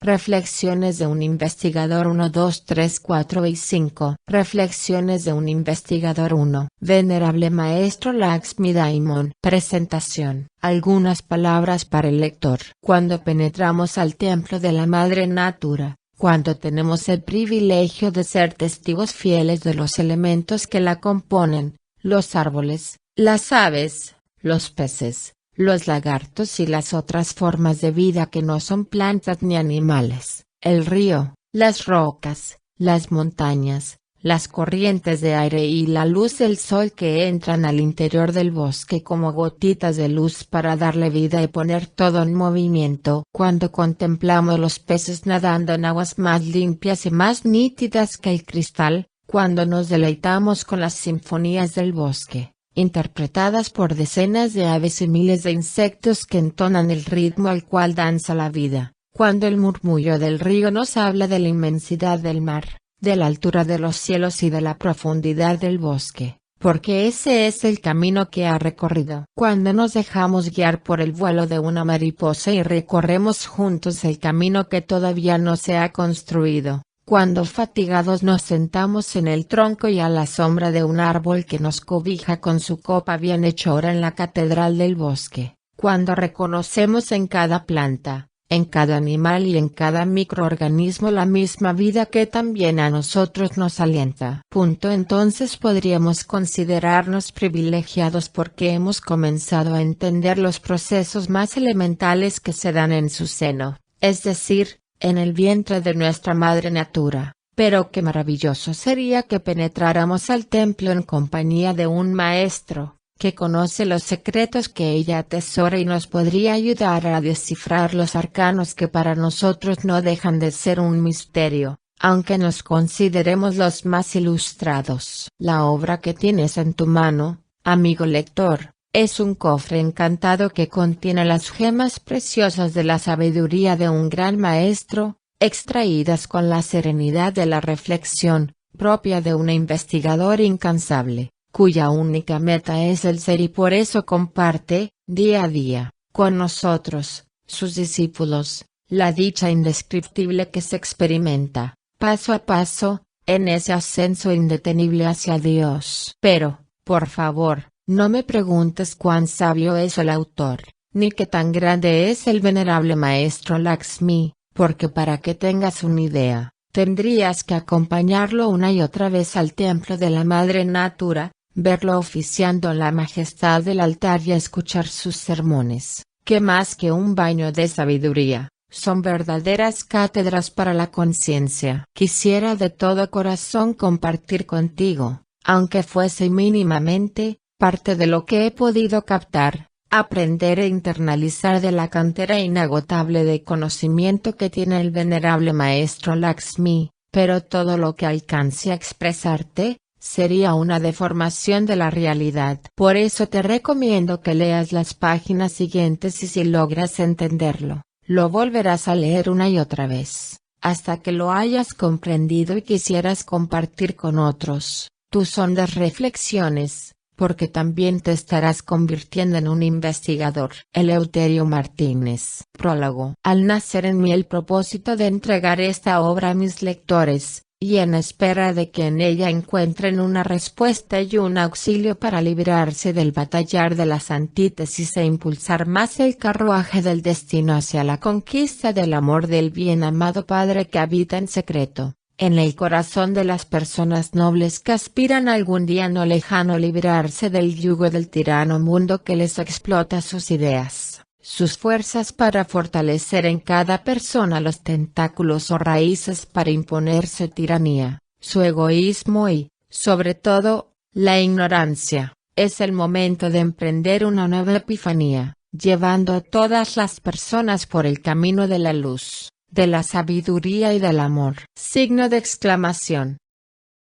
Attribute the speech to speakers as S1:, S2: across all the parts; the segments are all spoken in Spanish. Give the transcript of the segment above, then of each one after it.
S1: Reflexiones de un investigador 1, 2, 3, 4 y 5. Reflexiones de un investigador 1. Venerable Maestro Lakshmi Daimon. Presentación. Algunas palabras para el lector. Cuando penetramos al templo de la Madre Natura, cuando tenemos el privilegio de ser testigos fieles de los elementos que la componen, los árboles, las aves, los peces, los lagartos y las otras formas de vida que no son plantas ni animales, el río, las rocas, las montañas, las corrientes de aire y la luz del sol que entran al interior del bosque como gotitas de luz para darle vida y poner todo en movimiento. Cuando contemplamos los peces nadando en aguas más limpias y más nítidas que el cristal, cuando nos deleitamos con las sinfonías del bosque, interpretadas por decenas de aves y miles de insectos que entonan el ritmo al cual danza la vida, cuando el murmullo del río nos habla de la inmensidad del mar, de la altura de los cielos y de la profundidad del bosque, porque ese es el camino que ha recorrido. Cuando nos dejamos guiar por el vuelo de una mariposa y recorremos juntos el camino que todavía no se ha construido. Cuando fatigados nos sentamos en el tronco y a la sombra de un árbol que nos cobija con su copa bienhechora en la catedral del bosque, cuando reconocemos en cada planta, en cada animal y en cada microorganismo la misma vida que también a nosotros nos alienta. Entonces podríamos considerarnos privilegiados porque hemos comenzado a entender los procesos más elementales que se dan en su seno, es decir, en el vientre de nuestra Madre Natura. Pero qué maravilloso sería que penetráramos al templo en compañía de un maestro, que conoce los secretos que ella atesora y nos podría ayudar a descifrar los arcanos que para nosotros no dejan de ser un misterio, aunque nos consideremos los más ilustrados. La obra que tienes en tu mano, amigo lector, es un cofre encantado que contiene las gemas preciosas de la sabiduría de un gran maestro, extraídas con la serenidad de la reflexión, propia de un investigador incansable, cuya única meta es el ser y por eso comparte, día a día, con nosotros, sus discípulos, la dicha indescriptible que se experimenta, paso a paso, en ese ascenso indetenible hacia Dios. Pero, por favor, no me preguntes cuán sabio es el autor, ni qué tan grande es el venerable maestro Lakshmi, porque para que tengas una idea, tendrías que acompañarlo una y otra vez al templo de la Madre Natura, verlo oficiando en la majestad del altar y escuchar sus sermones, que más que un baño de sabiduría, son verdaderas cátedras para la conciencia. Quisiera de todo corazón compartir contigo, aunque fuese mínimamente, parte de lo que he podido captar, aprender e internalizar de la cantera inagotable de conocimiento que tiene el venerable maestro Lakshmi, pero todo lo que alcance a expresarte, sería una deformación de la realidad. Por eso te recomiendo que leas las páginas siguientes y si logras entenderlo, lo volverás a leer una y otra vez, hasta que lo hayas comprendido y quisieras compartir con otros tus hondas reflexiones, porque también te estarás convirtiendo en un investigador. Eleuterio Martínez. Prólogo. Al nacer en mí el propósito de entregar esta obra a mis lectores, y en espera de que en ella encuentren una respuesta y un auxilio para librarse del batallar de las antítesis e impulsar más el carruaje del destino hacia la conquista del amor del bien amado Padre que habita en secreto, en el corazón de las personas nobles que aspiran algún día no lejano librarse del yugo del tirano mundo que les explota sus ideas, sus fuerzas para fortalecer en cada persona los tentáculos o raíces para imponerse tiranía, su egoísmo y, sobre todo, la ignorancia. Es el momento de emprender una nueva epifanía, llevando a todas las personas por el camino de la luz, de la sabiduría y del amor. Signo de exclamación.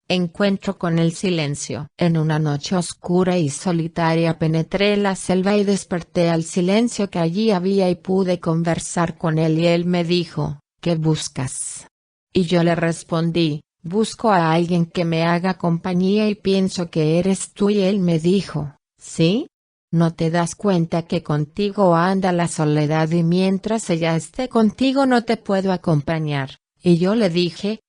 S1: Encuentro con el silencio. En una noche oscura y solitaria penetré en la selva y desperté al silencio que allí había y pude conversar con él y él me dijo, ¿qué buscas? Y yo le respondí, busco a alguien que me haga compañía y pienso que eres tú y él me dijo, ¿sí? ¿No te das cuenta que contigo anda la soledad y mientras ella esté contigo no te puedo acompañar? Y yo le dije,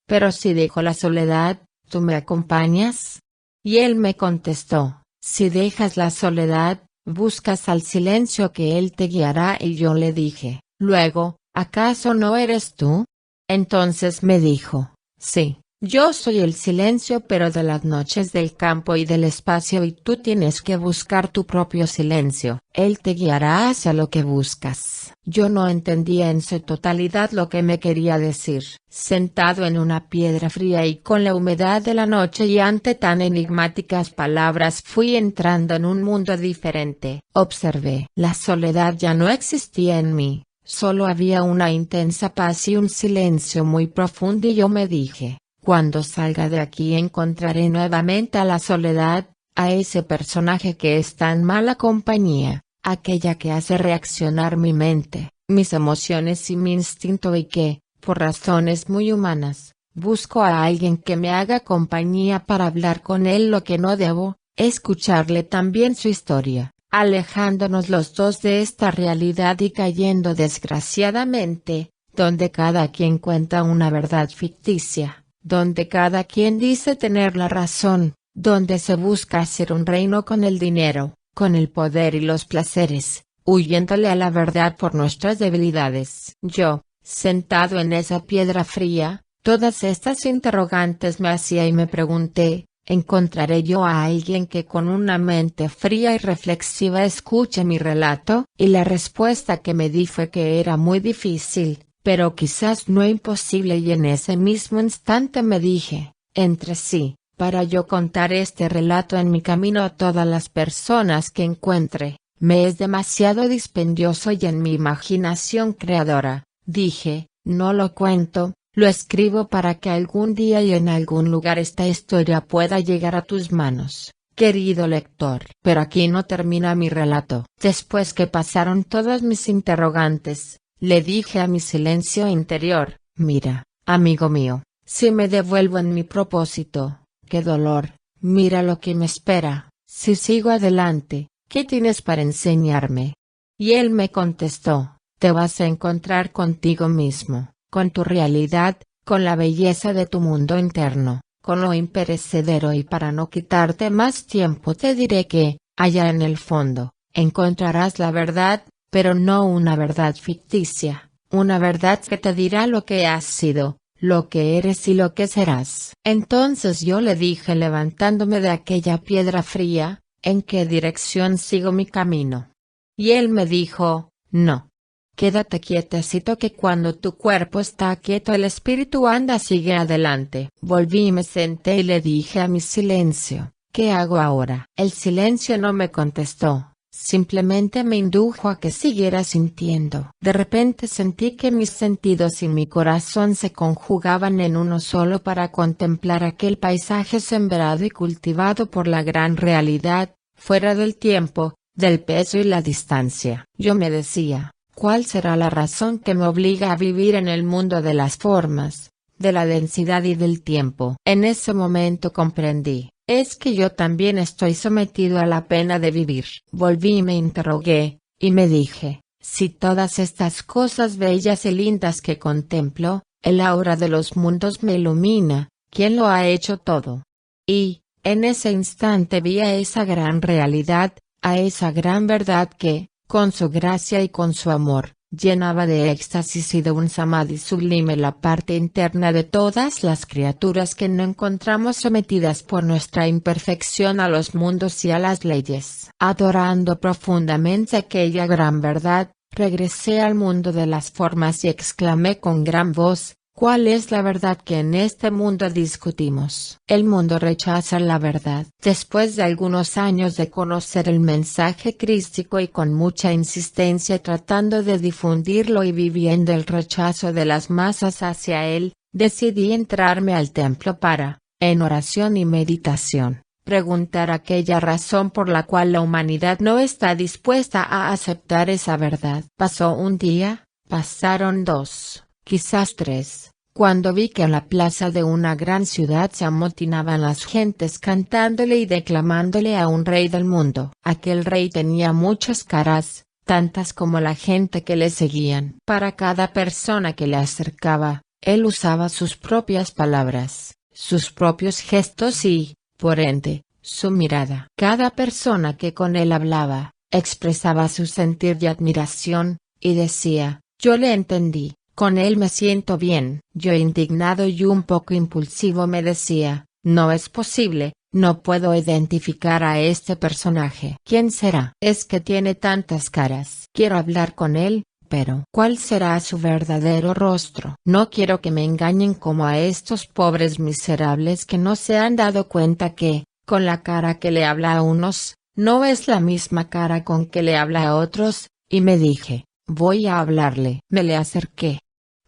S1: pero si dejo la soledad, ¿tú me acompañas? Y él me contestó, si dejas la soledad, buscas al silencio que él te guiará. Y yo le dije, luego, ¿acaso no eres tú? Entonces me dijo, sí. Yo soy el silencio pero de las noches del campo y del espacio y tú tienes que buscar tu propio silencio. Él te guiará hacia lo que buscas. Yo no entendía en su totalidad lo que me quería decir. Sentado en una piedra fría y con la humedad de la noche y ante tan enigmáticas palabras fui entrando en un mundo diferente. Observé. La soledad ya no existía en mí. Solo había una intensa paz y un silencio muy profundo y yo me dije. Cuando salga de aquí encontraré nuevamente a la soledad, a ese personaje que está en mala compañía, aquella que hace reaccionar mi mente, mis emociones y mi instinto y que, por razones muy humanas, busco a alguien que me haga compañía para hablar con él lo que no debo, escucharle también su historia, alejándonos los dos de esta realidad y cayendo desgraciadamente, donde cada quien cuenta una verdad ficticia. Donde cada quien dice tener la razón, donde se busca hacer un reino con el dinero, con el poder y los placeres, huyéndole a la verdad por nuestras debilidades. Yo, sentado en esa piedra fría, todas estas interrogantes me hacía y me pregunté, ¿encontraré yo a alguien que con una mente fría y reflexiva escuche mi relato? Y la respuesta que me di fue que era muy difícil. Pero quizás no imposible y en ese mismo instante me dije, entre sí, para yo contar este relato en mi camino a todas las personas que encuentre, me es demasiado dispendioso y en mi imaginación creadora, dije, no lo cuento, lo escribo para que algún día y en algún lugar esta historia pueda llegar a tus manos. Querido lector. Pero aquí no termina mi relato. Después que pasaron todas mis interrogantes, le dije a mi silencio interior, mira, amigo mío, si me devuelvo en mi propósito, qué dolor, mira lo que me espera, si sigo adelante, ¿qué tienes para enseñarme? Y él me contestó, te vas a encontrar contigo mismo, con tu realidad, con la belleza de tu mundo interno, con lo imperecedero y para no quitarte más tiempo te diré que, allá en el fondo, encontrarás la verdad, pero no una verdad ficticia, una verdad que te dirá lo que has sido, lo que eres y lo que serás. Entonces yo le dije levantándome de aquella piedra fría, ¿en qué dirección sigo mi camino? Y él me dijo, no. Quédate quietecito que cuando tu cuerpo está quieto el espíritu anda, sigue adelante. Volví y me senté y le dije a mi silencio, ¿qué hago ahora? El silencio no me contestó. Simplemente me indujo a que siguiera sintiendo. De repente sentí que mis sentidos y mi corazón se conjugaban en uno solo para contemplar aquel paisaje sembrado y cultivado por la gran realidad, fuera del tiempo, del peso y la distancia. Yo me decía, ¿cuál será la razón que me obliga a vivir en el mundo de las formas, de la densidad y del tiempo? En ese momento comprendí. Es que yo también estoy sometido a la pena de vivir. Volví y me interrogué, y me dije, si todas estas cosas bellas y lindas que contemplo, el aura de los mundos me ilumina, ¿quién lo ha hecho todo? Y, en ese instante vi a esa gran realidad, a esa gran verdad que, con su gracia y con su amor, llenaba de éxtasis y de un samadhi sublime la parte interna de todas las criaturas que no encontramos sometidas por nuestra imperfección a los mundos y a las leyes. Adorando profundamente aquella gran verdad, regresé al mundo de las formas y exclamé con gran voz, ¿cuál es la verdad que en este mundo discutimos? El mundo rechaza la verdad. Después de algunos años de conocer el mensaje crístico y con mucha insistencia tratando de difundirlo y viviendo el rechazo de las masas hacia él, decidí entrarme al templo para, en oración y meditación, preguntar aquella razón por la cual la humanidad no está dispuesta a aceptar esa verdad. Pasó un día, pasaron 2. Quizás 3, Cuando vi que en la plaza de una gran ciudad se amotinaban las gentes cantándole y declamándole a un rey del mundo. Aquel rey tenía muchas caras, tantas como la gente que le seguían. Para cada persona que le acercaba, él usaba sus propias palabras, sus propios gestos y, por ende, su mirada. Cada persona que con él hablaba, expresaba su sentir de admiración, y decía, yo le entendí, con él me siento bien. Yo, indignado y un poco impulsivo, me decía, no es posible, no puedo identificar a este personaje. ¿Quién será? Es que tiene tantas caras. Quiero hablar con él, pero ¿cuál será su verdadero rostro? No quiero que me engañen como a estos pobres miserables que no se han dado cuenta que, con la cara que le habla a unos, no es la misma cara con que le habla a otros, y me dije, voy a hablarle. Me le acerqué.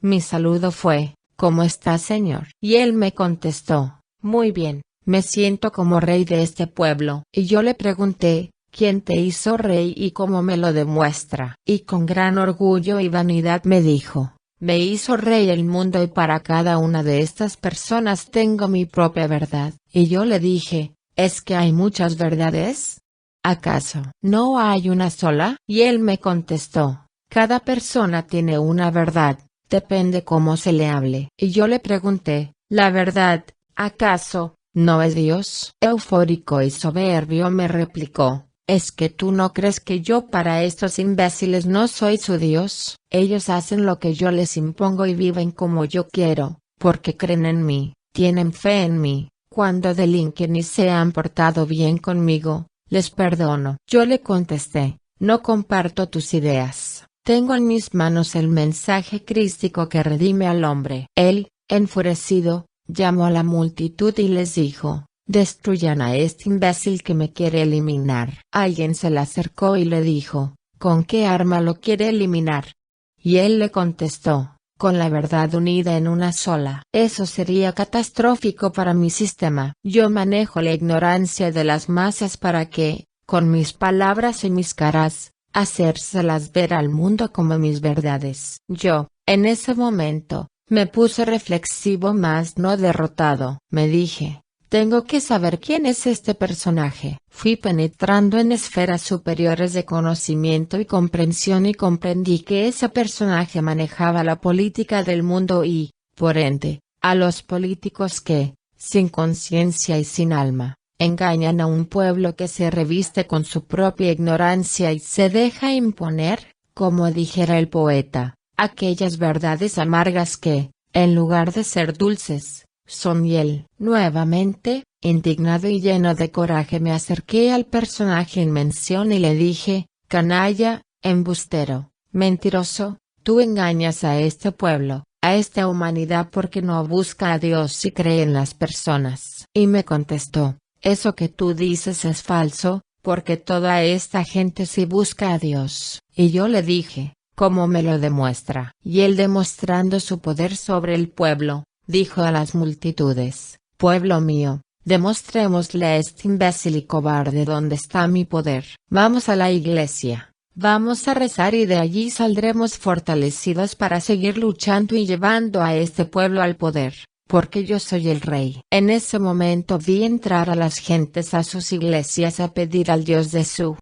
S1: Mi saludo fue, ¿cómo está, señor? Y él me contestó, muy bien, me siento como rey de este pueblo. Y yo le pregunté, ¿quién te hizo rey y cómo me lo demuestra? Y con gran orgullo y vanidad me dijo, me hizo rey el mundo y para cada una de estas personas tengo mi propia verdad. Y yo le dije, ¿es que hay muchas verdades? ¿Acaso no hay una sola? Y él me contestó, cada persona tiene una verdad. Depende cómo se le hable. Y yo le pregunté, ¿la verdad, acaso, no es Dios? Eufórico y soberbio me replicó, ¿es que tú no crees que yo para estos imbéciles no soy su Dios? Ellos hacen lo que yo les impongo y viven como yo quiero, porque creen en mí, tienen fe en mí. Cuando delinquen y se han portado bien conmigo, les perdono. Yo le contesté, no comparto tus ideas. Tengo en mis manos el mensaje crístico que redime al hombre. Él, enfurecido, llamó a la multitud y les dijo, destruyan a este imbécil que me quiere eliminar. Alguien se le acercó y le dijo, ¿con qué arma lo quiere eliminar? Y él le contestó, con la verdad unida en una sola. Eso sería catastrófico para mi sistema. Yo manejo la ignorancia de las masas para que, con mis palabras y mis caras, hacérselas ver al mundo como mis verdades. Yo, en ese momento, me puse reflexivo mas no derrotado. Me dije, tengo que saber quién es este personaje. Fui penetrando en esferas superiores de conocimiento y comprensión y comprendí que ese personaje manejaba la política del mundo y, por ende, a los políticos que, sin conciencia y sin alma, engañan a un pueblo que se reviste con su propia ignorancia y se deja imponer, como dijera el poeta, aquellas verdades amargas que, en lugar de ser dulces, son miel. Nuevamente, indignado y lleno de coraje me acerqué al personaje en mención y le dije, canalla, embustero, mentiroso, tú engañas a este pueblo, a esta humanidad porque no busca a Dios y cree en las personas. Y me contestó, eso que tú dices es falso, porque toda esta gente sí busca a Dios. Y yo le dije, ¿cómo me lo demuestra? Y él, demostrando su poder sobre el pueblo, dijo a las multitudes, pueblo mío, demostrémosle a este imbécil y cobarde dónde está mi poder. Vamos a la iglesia, vamos a rezar y de allí saldremos fortalecidos para seguir luchando y llevando a este pueblo al poder, porque yo soy el rey. En ese momento vi entrar a las gentes a sus iglesias a pedir al Dios de su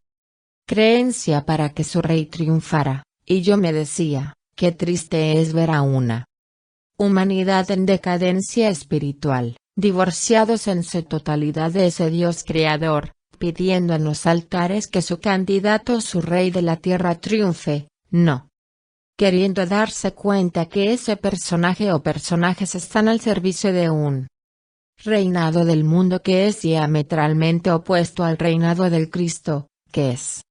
S1: creencia para que su rey triunfara, y yo me decía, qué triste es ver a una humanidad en decadencia espiritual, divorciados en su totalidad de ese Dios creador, pidiendo en los altares que su candidato, su rey de la tierra triunfe, no queriendo darse cuenta que ese personaje o personajes están al servicio de un reinado del mundo que es diametralmente opuesto al reinado del Cristo, que es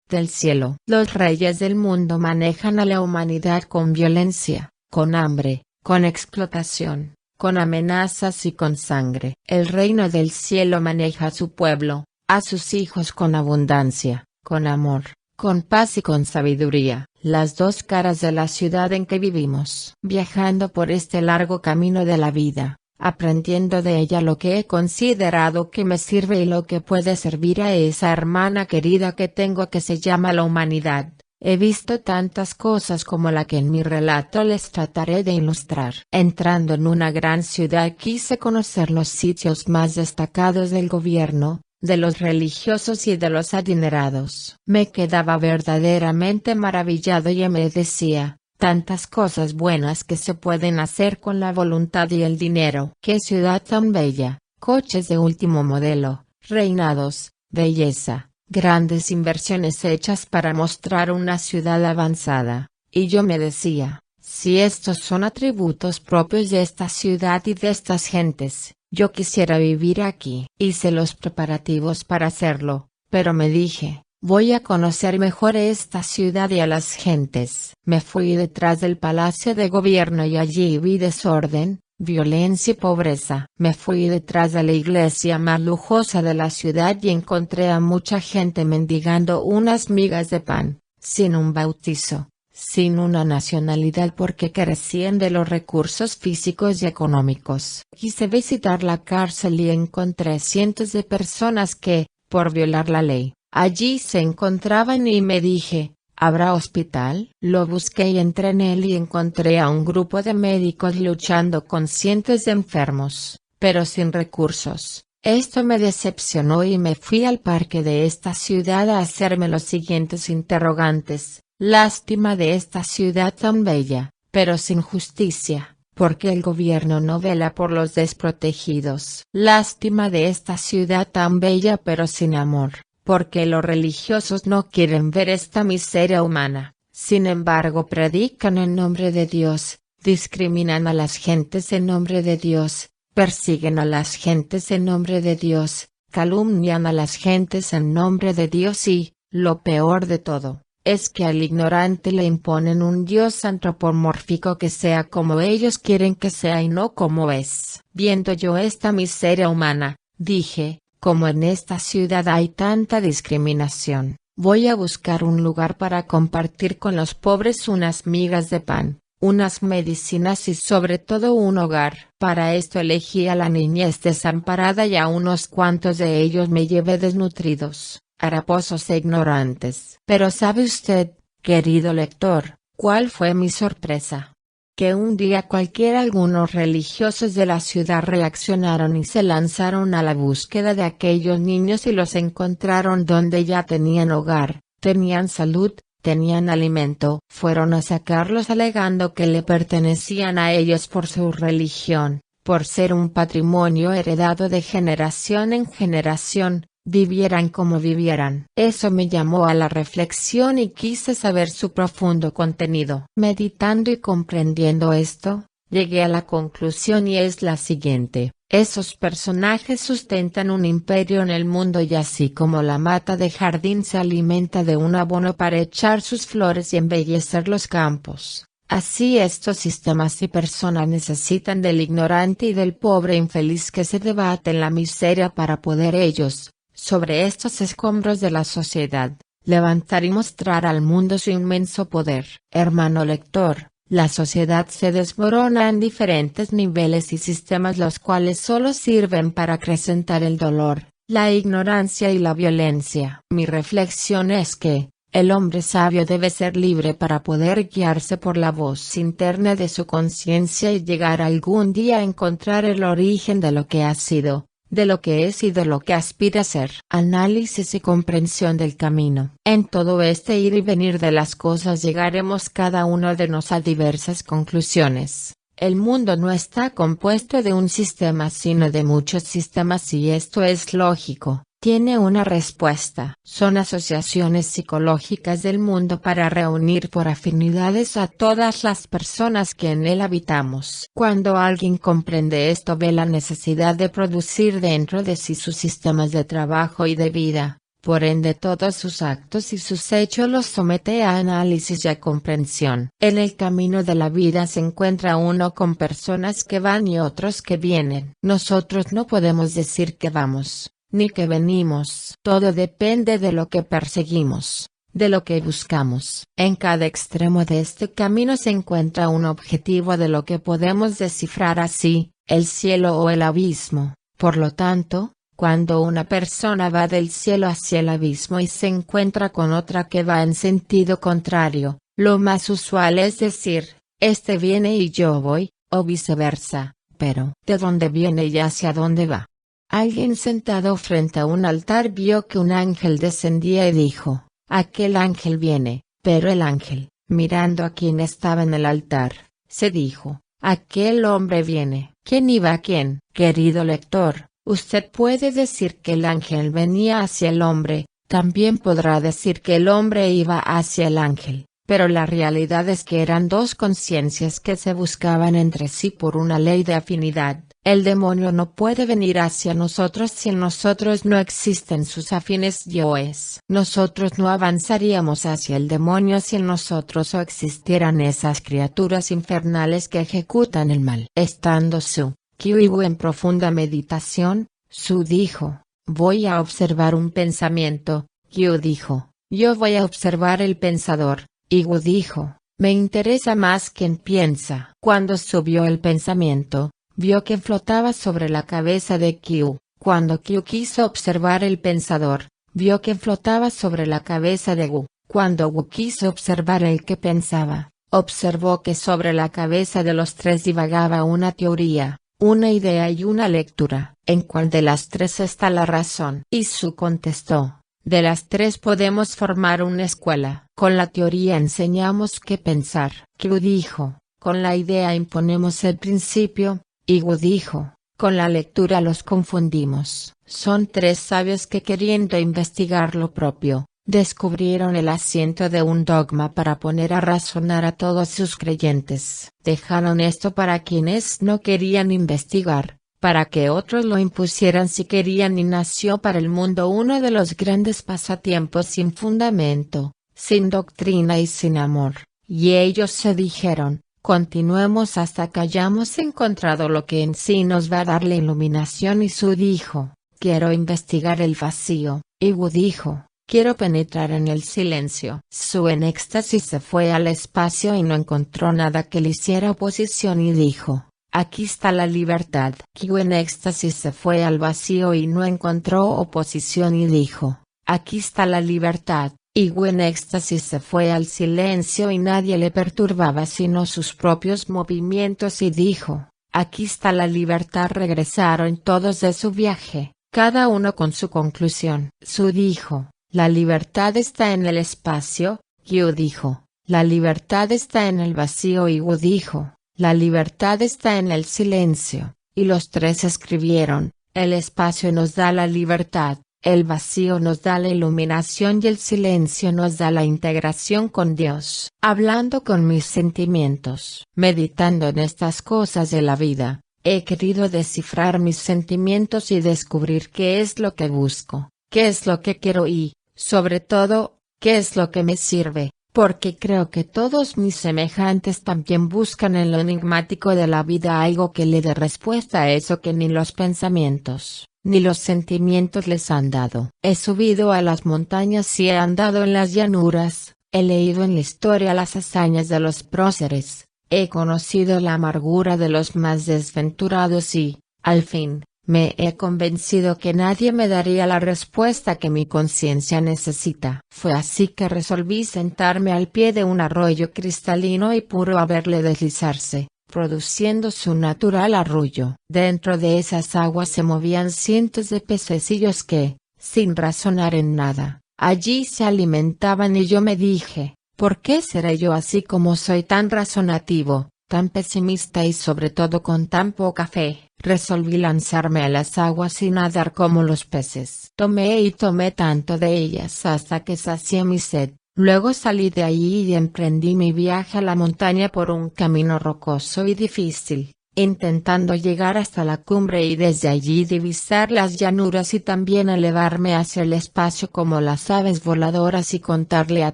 S1: del cielo. Los reyes del mundo manejan a la humanidad con violencia, con hambre, con explotación, con amenazas y con sangre. El reino del cielo maneja a su pueblo, a sus hijos con abundancia, con amor, con paz y con sabiduría, las dos caras de la ciudad en que vivimos. Viajando por este largo camino de la vida, aprendiendo de ella lo que he considerado que me sirve y lo que puede servir a esa hermana querida que tengo que se llama la humanidad, He visto tantas cosas como la que en mi relato les trataré de ilustrar. Entrando en una gran ciudad quise conocer los sitios más destacados del gobierno, de los religiosos y de los adinerados. Me quedaba verdaderamente maravillado y me decía, tantas cosas buenas que se pueden hacer con la voluntad y el dinero. ¡Qué ciudad tan bella! Coches de último modelo, reinados, belleza. Grandes inversiones hechas para mostrar una ciudad avanzada, y yo me decía, si estos son atributos propios de esta ciudad y de estas gentes, yo quisiera vivir aquí. Hice los preparativos para hacerlo, pero me dije, voy a conocer mejor esta ciudad y a las gentes. Me fui detrás del palacio de gobierno y allí vi desorden, violencia y pobreza. Me fui detrás de la iglesia más lujosa de la ciudad y encontré a mucha gente mendigando unas migas de pan, sin un bautizo, sin una nacionalidad porque carecían de los recursos físicos y económicos. Quise visitar la cárcel y encontré cientos de personas que, por violar la ley, allí se encontraban y me dije, ¿habrá hospital? Lo busqué y entré en él y encontré a un grupo de médicos luchando con cientos de enfermos, pero sin recursos. Esto me decepcionó y me fui al parque de esta ciudad a hacerme los siguientes interrogantes. Lástima de esta ciudad tan bella, pero sin justicia, porque el gobierno no vela por los desprotegidos. Lástima de esta ciudad tan bella pero sin amor, porque los religiosos no quieren ver esta miseria humana, sin embargo predican en nombre de Dios, discriminan a las gentes en nombre de Dios, persiguen a las gentes en nombre de Dios, calumnian a las gentes en nombre de Dios y, lo peor de todo, es que al ignorante le imponen un Dios antropomórfico que sea como ellos quieren que sea y no como es. Viendo yo esta miseria humana, dije, como en esta ciudad hay tanta discriminación, voy a buscar un lugar para compartir con los pobres unas migas de pan, unas medicinas y sobre todo un hogar. Para esto elegí a la niñez desamparada y a unos cuantos de ellos me llevé desnutridos, haraposos e ignorantes. Pero ¿sabe usted, querido lector, cuál fue mi sorpresa? Que un día cualquiera algunos religiosos de la ciudad reaccionaron y se lanzaron a la búsqueda de aquellos niños y los encontraron donde ya tenían hogar, tenían salud, tenían alimento. Fueron a sacarlos alegando que le pertenecían a ellos por su religión, por ser un patrimonio heredado de generación en generación, vivieran como vivieran. Eso me llamó a la reflexión y quise saber su profundo contenido. Meditando y comprendiendo esto, llegué a la conclusión y es la siguiente. Esos personajes sustentan un imperio en el mundo y así como la mata de jardín se alimenta de un abono para echar sus flores y embellecer los campos, así estos sistemas y personas necesitan del ignorante y del pobre infeliz que se debate en la miseria para poder ellos, sobre estos escombros de la sociedad, levantar y mostrar al mundo su inmenso poder. Hermano lector, la sociedad se desmorona en diferentes niveles y sistemas los cuales solo sirven para acrecentar el dolor, la ignorancia y la violencia. Mi reflexión es que, el hombre sabio debe ser libre para poder guiarse por la voz interna de su conciencia y llegar algún día a encontrar el origen de lo que ha sido, de lo que es y de lo que aspira a ser. Análisis y comprensión del camino. En todo este ir y venir de las cosas llegaremos cada uno de nosotros a diversas conclusiones. El mundo no está compuesto de un sistema sino de muchos sistemas y esto es lógico. Tiene una respuesta. Son asociaciones psicológicas del mundo para reunir por afinidades a todas las personas que en él habitamos. Cuando alguien comprende esto ve la necesidad de producir dentro de sí sus sistemas de trabajo y de vida, por ende todos sus actos y sus hechos los somete a análisis y a comprensión. En el camino de la vida se encuentra uno con personas que van y otros que vienen. Nosotros no podemos decir que vamos, ni que venimos. Todo depende de lo que perseguimos, de lo que buscamos. En cada extremo de este camino se encuentra un objetivo de lo que podemos descifrar así, el cielo o el abismo. Por lo tanto, Cuando una persona va del cielo hacia el abismo y se encuentra con otra que va en sentido contrario, lo más usual es decir, este viene y yo voy, o viceversa, pero ¿de dónde viene y hacia dónde va? Alguien sentado frente a un altar vio que un ángel descendía y dijo, aquel ángel viene, pero el ángel, mirando a quien estaba en el altar, se dijo, aquel hombre viene. ¿Quién iba a quién? Querido lector, usted puede decir que el ángel venía hacia el hombre, también podrá decir que el hombre iba hacia el ángel, pero la realidad es que eran dos conciencias que se buscaban entre sí por una ley de afinidad. El demonio no puede venir hacia nosotros si en nosotros no existen sus afines yoes. Nosotros no avanzaríamos hacia el demonio si en nosotros o existieran esas criaturas infernales que ejecutan el mal. Estando Su Qiu en profunda meditación, Su dijo, voy a observar un pensamiento. Qiu dijo, yo voy a observar el pensador. Y Wu dijo, me interesa más quien piensa. Cuando subió el pensamiento, vio que flotaba sobre la cabeza de Qiu. Cuando Qiu quiso observar el pensador, vio que flotaba sobre la cabeza de Wu. Cuando Wu quiso observar el que pensaba, observó que sobre la cabeza de los tres divagaba una teoría, una idea y una lectura. ¿En cuál de las tres está la razón? Y Su contestó, de las tres podemos formar una escuela. Con la teoría enseñamos qué pensar. Qiu dijo, con la idea imponemos el principio. Y Wu dijo, con la lectura los confundimos. Son tres sabios que queriendo investigar lo propio, descubrieron el asiento de un dogma para poner a razonar a todos sus creyentes. Dejaron esto para quienes no querían investigar, para que otros lo impusieran si querían y nació para el mundo uno de los grandes pasatiempos sin fundamento, sin doctrina y sin amor. Y ellos se dijeron, continuemos hasta que hayamos encontrado lo que en sí nos va a dar la iluminación. Y Su dijo, quiero investigar el vacío. Y Wu dijo, quiero penetrar en el silencio. Su en éxtasis se fue al espacio y no encontró nada que le hiciera oposición y dijo, aquí está la libertad. Qiu en éxtasis se fue al vacío y no encontró oposición y dijo, aquí está la libertad. Y Wu en éxtasis se fue al silencio y nadie le perturbaba sino sus propios movimientos y dijo, aquí está la libertad. Regresaron todos de su viaje, cada uno con su conclusión. Su dijo, la libertad está en el espacio. Qiu dijo, la libertad está en el vacío. Y Wu dijo, la libertad está en el silencio. Y los tres escribieron, el espacio nos da la libertad. El vacío nos da la iluminación y el silencio nos da la integración con Dios. Hablando con mis sentimientos, meditando en estas cosas de la vida, he querido descifrar mis sentimientos y descubrir qué es lo que busco, qué es lo que quiero y, sobre todo, qué es lo que me sirve, porque creo que todos mis semejantes también buscan en lo enigmático de la vida algo que le dé respuesta a eso que ni los pensamientos ni los sentimientos les han dado. He subido a las montañas y he andado en las llanuras, he leído en la historia las hazañas de los próceres, he conocido la amargura de los más desventurados y, al fin, me he convencido que nadie me daría la respuesta que mi conciencia necesita. Fue así que resolví sentarme al pie de un arroyo cristalino y puro a verle deslizarse, produciendo su natural arrullo. Dentro de esas aguas se movían cientos de pececillos que, sin razonar en nada, allí se alimentaban y yo me dije, ¿por qué seré yo así como soy tan razonativo, tan pesimista y sobre todo con tan poca fe? Resolví lanzarme a las aguas y nadar como los peces. Tomé y tomé tanto de ellas hasta que sacié mi sed. Luego salí de allí y emprendí mi viaje a la montaña por un camino rocoso y difícil, intentando llegar hasta la cumbre y desde allí divisar las llanuras y también elevarme hacia el espacio como las aves voladoras y contarle a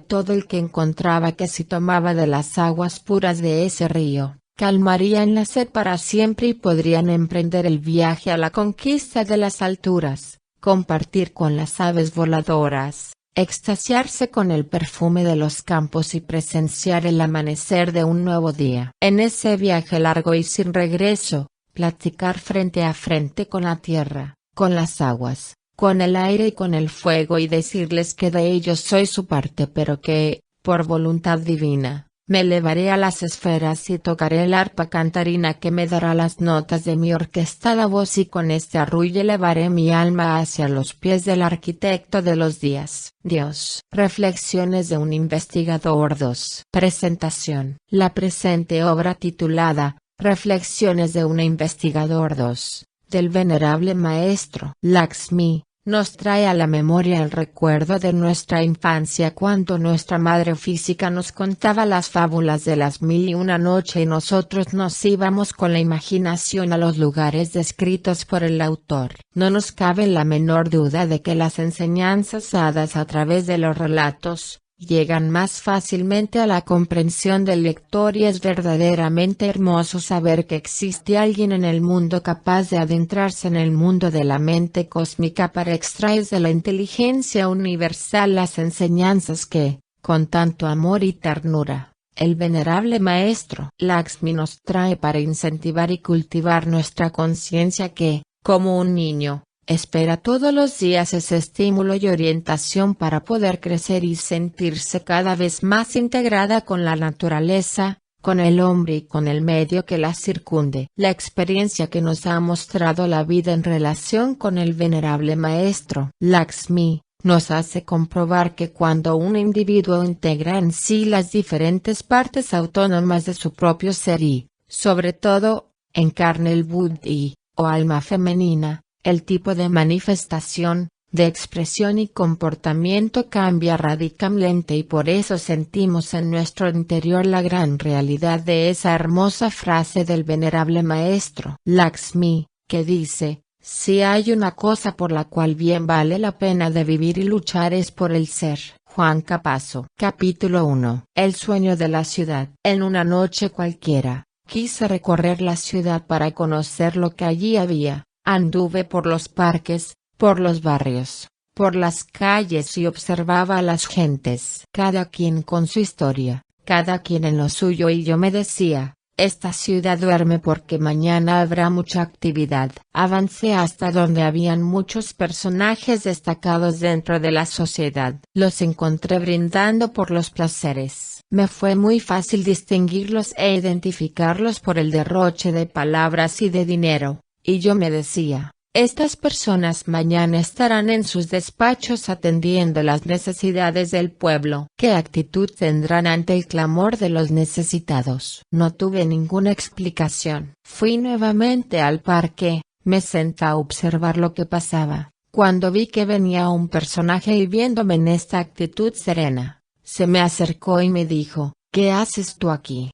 S1: todo el que encontraba que si tomaba de las aguas puras de ese río, calmarían la sed para siempre y podrían emprender el viaje a la conquista de las alturas, compartir con las aves voladoras, extasiarse con el perfume de los campos y presenciar el amanecer de un nuevo día. En ese viaje largo y sin regreso, platicar frente a frente con la tierra, con las aguas, con el aire y con el fuego, y decirles que de ellos soy su parte, pero que, por voluntad divina, me elevaré a las esferas y tocaré el arpa cantarina que me dará las notas de mi orquestada voz, y con este arrullo elevaré mi alma hacia los pies del arquitecto de los días. Dios. Reflexiones de un investigador 2. Presentación. La presente obra, titulada Reflexiones de un investigador 2, del venerable maestro Lakshmi, nos trae a la memoria el recuerdo de nuestra infancia, cuando nuestra madre física nos contaba las fábulas de las 1001 noche y nosotros nos íbamos con la imaginación a los lugares descritos por el autor. No nos cabe la menor duda de que las enseñanzas dadas a través de los relatos llegan más fácilmente a la comprensión del lector, y es verdaderamente hermoso saber que existe alguien en el mundo capaz de adentrarse en el mundo de la mente cósmica para extraer de la inteligencia universal las enseñanzas que, con tanto amor y ternura, el venerable maestro Lakshmi nos trae para incentivar y cultivar nuestra conciencia que, como un niño, espera todos los días ese estímulo y orientación para poder crecer y sentirse cada vez más integrada con la naturaleza, con el hombre y con el medio que la circunde. La experiencia que nos ha mostrado la vida en relación con el venerable maestro Lakshmi, nos hace comprobar que cuando un individuo integra en sí las diferentes partes autónomas de su propio ser y, sobre todo, encarna el buddhi, o alma femenina, el tipo de manifestación, de expresión y comportamiento cambia radicalmente, y por eso sentimos en nuestro interior la gran realidad de esa hermosa frase del venerable maestro Lakshmi, que dice: si hay una cosa por la cual bien vale la pena de vivir y luchar es por el ser. Juan Capasso. Capítulo 1. El sueño de la ciudad. En una noche cualquiera, quise recorrer la ciudad para conocer lo que allí había. Anduve por los parques, por los barrios, por las calles, y observaba a las gentes, cada quien con su historia, cada quien en lo suyo, y yo me decía: esta ciudad duerme porque mañana habrá mucha actividad. Avancé hasta donde habían muchos personajes destacados dentro de la sociedad. Los encontré brindando por los placeres. Me fue muy fácil distinguirlos e identificarlos por el derroche de palabras y de dinero. Y yo me decía: estas personas mañana estarán en sus despachos atendiendo las necesidades del pueblo. ¿Qué actitud tendrán ante el clamor de los necesitados? No tuve ninguna explicación. Fui nuevamente al parque, me senté a observar lo que pasaba, cuando vi que venía un personaje y, viéndome en esta actitud serena, se me acercó y me dijo: ¿qué haces tú aquí?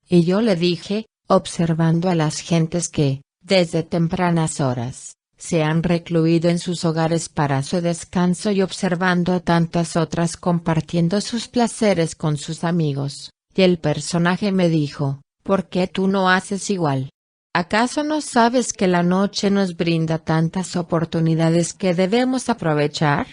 S1: Y yo le dije, observando a las gentes que, desde tempranas horas, se han recluido en sus hogares para su descanso, y observando a tantas otras compartiendo sus placeres con sus amigos. Y el personaje me dijo: ¿por qué tú no haces igual? ¿Acaso no sabes que la noche nos brinda tantas oportunidades que debemos aprovechar?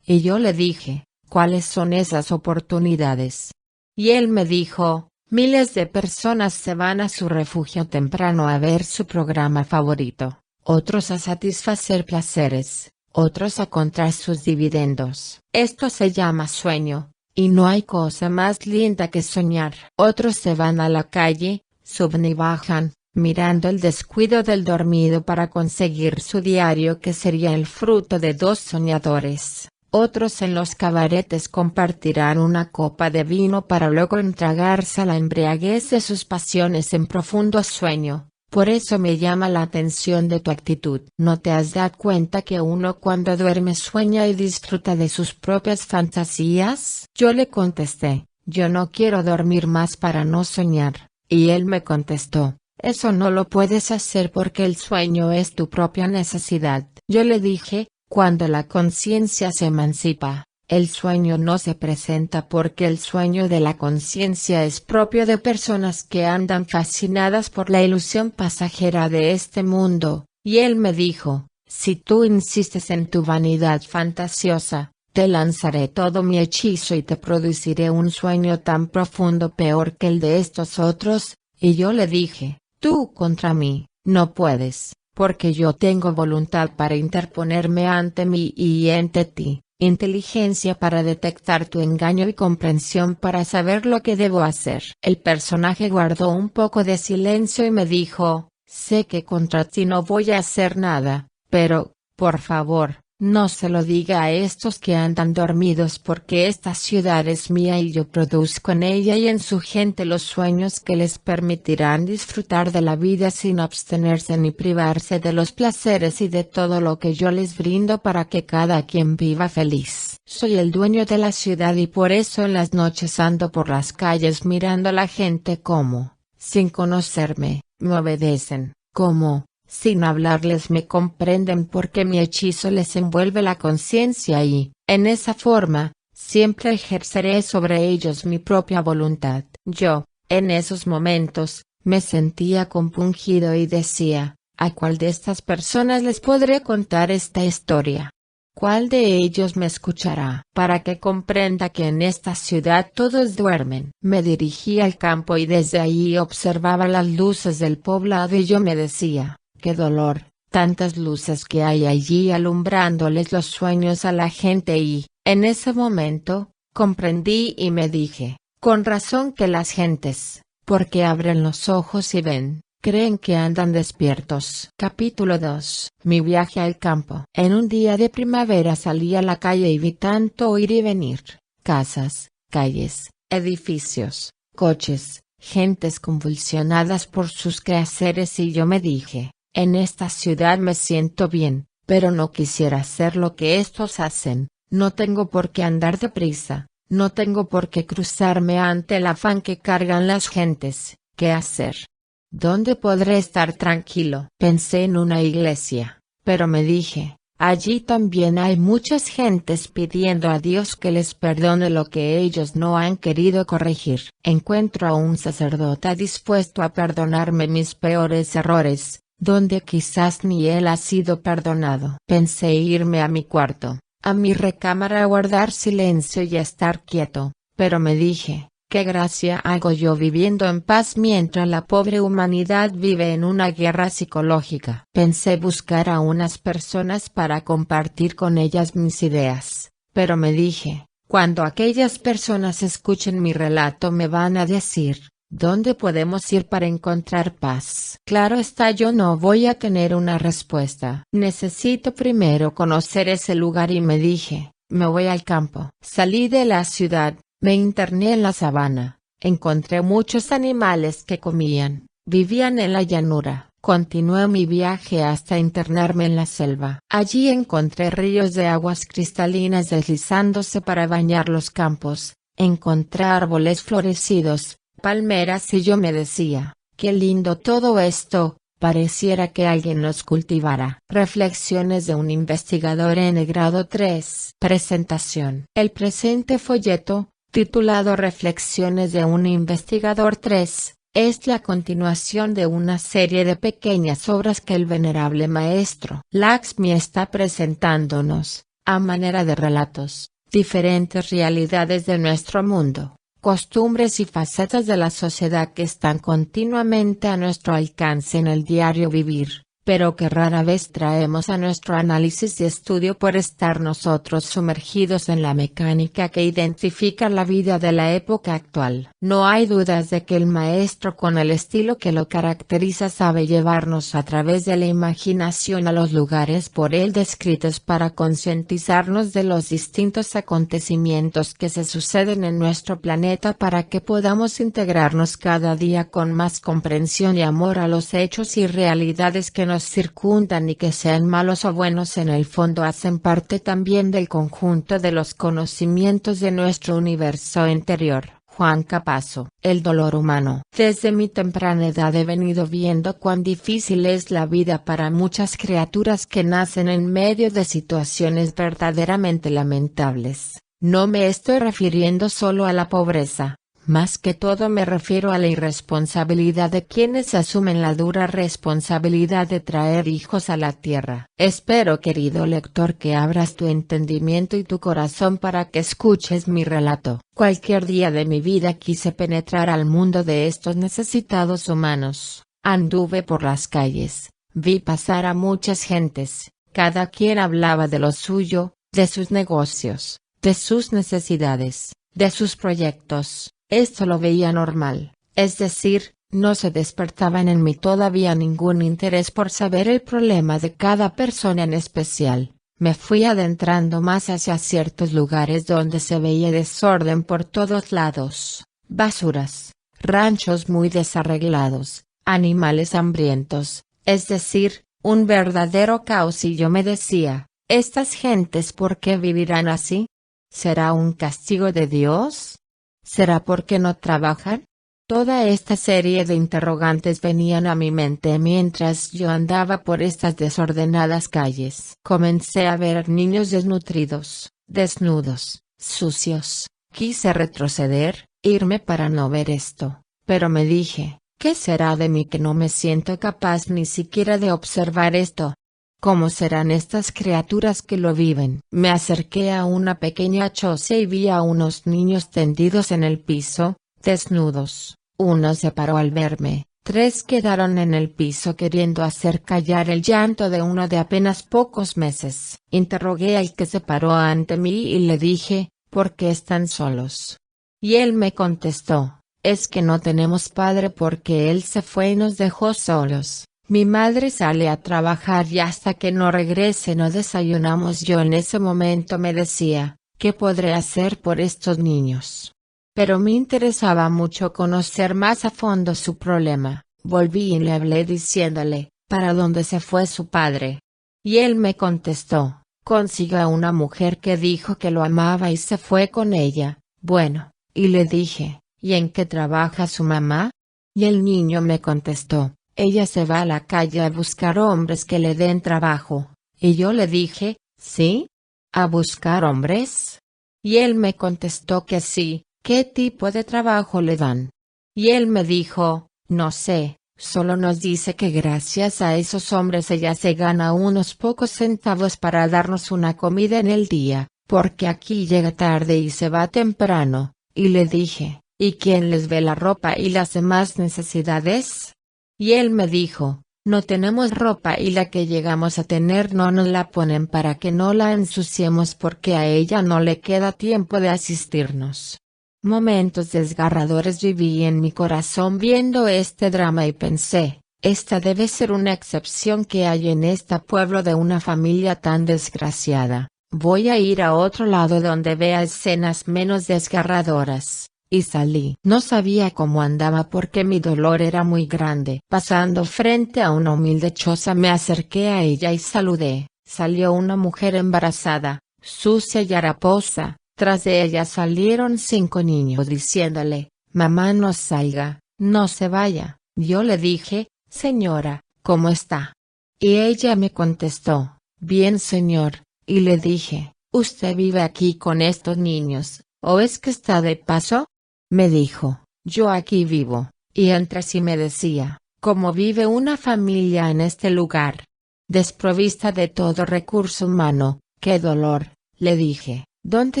S1: Y yo le dije: ¿cuáles son esas oportunidades? Y él me dijo: miles de personas se van a su refugio temprano a ver su programa favorito, otros a satisfacer placeres, otros a contar sus dividendos. Esto se llama sueño, y no hay cosa más linda que soñar. Otros se van a la calle, suben y bajan, mirando el descuido del dormido para conseguir su diario, que sería el fruto de dos soñadores. Otros en los cabaretes compartirán una copa de vino para luego entregarse a la embriaguez de sus pasiones en profundo sueño. Por eso me llama la atención de tu actitud. ¿No te has dado cuenta que uno cuando duerme sueña y disfruta de sus propias fantasías? Yo le contesté: yo no quiero dormir más para no soñar. Y él me contestó: eso no lo puedes hacer porque el sueño es tu propia necesidad. Yo le dije: cuando la conciencia se emancipa, el sueño no se presenta, porque el sueño de la conciencia es propio de personas que andan fascinadas por la ilusión pasajera de este mundo. Y él me dijo: si tú insistes en tu vanidad fantasiosa, te lanzaré todo mi hechizo y te produciré un sueño tan profundo, peor que el de estos otros. Y yo le dije: tú contra mí, no puedes. porque yo tengo voluntad para interponerme ante mí y ante ti, inteligencia para detectar tu engaño y comprensión para saber lo que debo hacer. El personaje guardó un poco de silencio y me dijo, sé que contra ti no voy a hacer nada, pero, por favor, no se lo diga a estos que andan dormidos porque esta ciudad es mía y yo produzco en ella y en su gente los sueños que les permitirán disfrutar de la vida sin abstenerse ni privarse de los placeres y de todo lo que yo les brindo para que cada quien viva feliz. Soy el dueño de la ciudad y por eso en las noches ando por las calles mirando a la gente como, sin conocerme, me obedecen, como, sin hablarles me comprenden porque mi hechizo les envuelve la conciencia y, en esa forma, siempre ejerceré sobre ellos mi propia voluntad. Yo, en esos momentos, me sentía compungido y decía, ¿a cuál de estas personas les podré contar esta historia? ¿Cuál de ellos me escuchará? Para que comprenda que en esta ciudad todos duermen. Me dirigí al campo y desde allí observaba las luces del poblado y yo me decía, qué dolor, tantas luces que hay allí alumbrándoles los sueños a la gente y, en ese momento, comprendí y me dije, con razón que las gentes, porque abren los ojos y ven, creen que andan despiertos. Capítulo 2. Mi viaje al campo. En un día de primavera salí a la calle y vi tanto ir y venir, casas, calles, edificios, coches, gentes convulsionadas por sus quehaceres y yo me dije, en esta ciudad me siento bien, pero no quisiera hacer lo que estos hacen, no tengo por qué andar deprisa, no tengo por qué cruzarme ante el afán que cargan las gentes, ¿qué hacer? ¿Dónde podré estar tranquilo? Pensé en una iglesia, pero me dije, allí también hay muchas gentes pidiendo a Dios que les perdone lo que ellos no han querido corregir. Encuentro a un sacerdote dispuesto a perdonarme mis peores errores, donde quizás ni él ha sido perdonado. Pensé irme a mi cuarto, a mi recámara a guardar silencio y a estar quieto, pero me dije, ¿qué gracia hago yo viviendo en paz mientras la pobre humanidad vive en una guerra psicológica? Pensé buscar a unas personas para compartir con ellas mis ideas, pero me dije, cuando aquellas personas escuchen mi relato me van a decir, ¿dónde podemos ir para encontrar paz? Claro está, yo no voy a tener una respuesta. Necesito primero conocer ese lugar y me dije, me voy al campo. Salí de la ciudad, me interné en la sabana, encontré muchos animales que comían, vivían en la llanura. Continué mi viaje hasta internarme en la selva. Allí encontré ríos de aguas cristalinas deslizándose para bañar los campos, encontré árboles florecidos, palmeras y yo me decía, qué lindo todo esto, pareciera que alguien los cultivara. Reflexiones de un investigador en el grado 3. Presentación. El presente folleto, titulado Reflexiones de un investigador 3, es la continuación de una serie de pequeñas obras que el venerable maestro Lakshmi está presentándonos, a manera de relatos, diferentes realidades de nuestro mundo, costumbres y facetas de la sociedad que están continuamente a nuestro alcance en el diario vivir, pero que rara vez traemos a nuestro análisis y estudio por estar nosotros sumergidos en la mecánica que identifica la vida de la época actual. No hay dudas de que el maestro con el estilo que lo caracteriza sabe llevarnos a través de la imaginación a los lugares por él descritos para concientizarnos de los distintos acontecimientos que se suceden en nuestro planeta para que podamos integrarnos cada día con más comprensión y amor a los hechos y realidades que nos circundan y que sean malos o buenos en el fondo hacen parte también del conjunto de los conocimientos de nuestro universo interior. Juan Capazo. El dolor humano. Desde mi temprana edad he venido viendo cuán difícil es la vida para muchas criaturas que nacen en medio de situaciones verdaderamente lamentables. No me estoy refiriendo solo a la pobreza. Más que todo me refiero a la irresponsabilidad de quienes asumen la dura responsabilidad de traer hijos a la tierra. Espero, querido lector, que abras tu entendimiento y tu corazón para que escuches mi relato. Cualquier día de mi vida quise penetrar al mundo de estos necesitados humanos. Anduve por las calles, Vi pasar a muchas gentes, cada quien hablaba de lo suyo, de sus negocios, de sus necesidades, de sus proyectos. Esto lo veía normal, es decir, no se despertaban en mí todavía ningún interés por saber el problema de cada persona en especial. Me fui adentrando más hacia ciertos lugares donde se veía desorden por todos lados, basuras, ranchos muy desarreglados, animales hambrientos, es decir, un verdadero caos, y yo me decía, ¿estas gentes por qué vivirán así? ¿Será un castigo de Dios? ¿Será porque no trabajan? Toda esta serie de interrogantes venían a mi mente mientras yo andaba por estas desordenadas calles. Comencé a ver niños desnutridos, desnudos, sucios. Quise retroceder, irme para no ver esto, pero me dije, ¿qué será de mí que no me siento capaz ni siquiera de observar esto? ¿Cómo serán estas criaturas que lo viven? Me acerqué a una pequeña choza y vi a unos niños tendidos en el piso, desnudos. Uno se paró al verme, 3 quedaron en el piso queriendo hacer callar el llanto de uno de apenas pocos meses. Interrogué al que se paró ante mí y le dije, ¿por qué están solos? Y él me contestó, es que no tenemos padre porque él se fue y nos dejó solos. Mi madre sale a trabajar y hasta que no regrese no desayunamos. Yo en ese momento me decía, ¿qué podré hacer por estos niños? Pero me interesaba mucho conocer más a fondo su problema. Volví y le hablé diciéndole, ¿para dónde se fue su padre? Y él me contestó, consiguió a una mujer que dijo que lo amaba y se fue con ella. Bueno, y le dije, ¿y en qué trabaja su mamá? Y el niño me contestó, ella se va a la calle a buscar hombres que le den trabajo. Y yo le dije, ¿sí? ¿A buscar hombres? Y él me contestó que sí. ¿Qué tipo de trabajo le dan? Y él me dijo, no sé, solo nos dice que gracias a esos hombres ella se gana unos pocos centavos para darnos una comida en el día, porque aquí llega tarde y se va temprano. Y le dije, ¿y quién les ve la ropa y las demás necesidades? Y él me dijo, no tenemos ropa y la que llegamos a tener no nos la ponen para que no la ensuciemos porque a ella no le queda tiempo de asistirnos. Momentos desgarradores viví en mi corazón viendo este drama y pensé, esta debe ser una excepción que hay en este pueblo de una familia tan desgraciada. Voy a ir a otro lado donde vea escenas menos desgarradoras. Y salí. No sabía cómo andaba porque mi dolor era muy grande. Pasando frente a una humilde choza me acerqué a ella y saludé. Salió una mujer embarazada, sucia y haraposa. Tras de ella salieron 5 niños diciéndole, mamá no salga, no se vaya. Yo le dije, señora, ¿cómo está? Y ella me contestó, bien señor, y le dije, ¿usted vive aquí con estos niños, o es que está de paso? Me dijo, yo aquí vivo, y entre sí me decía, ¿cómo vive una familia en este lugar? Desprovista de todo recurso humano, qué dolor, le dije. ¿Dónde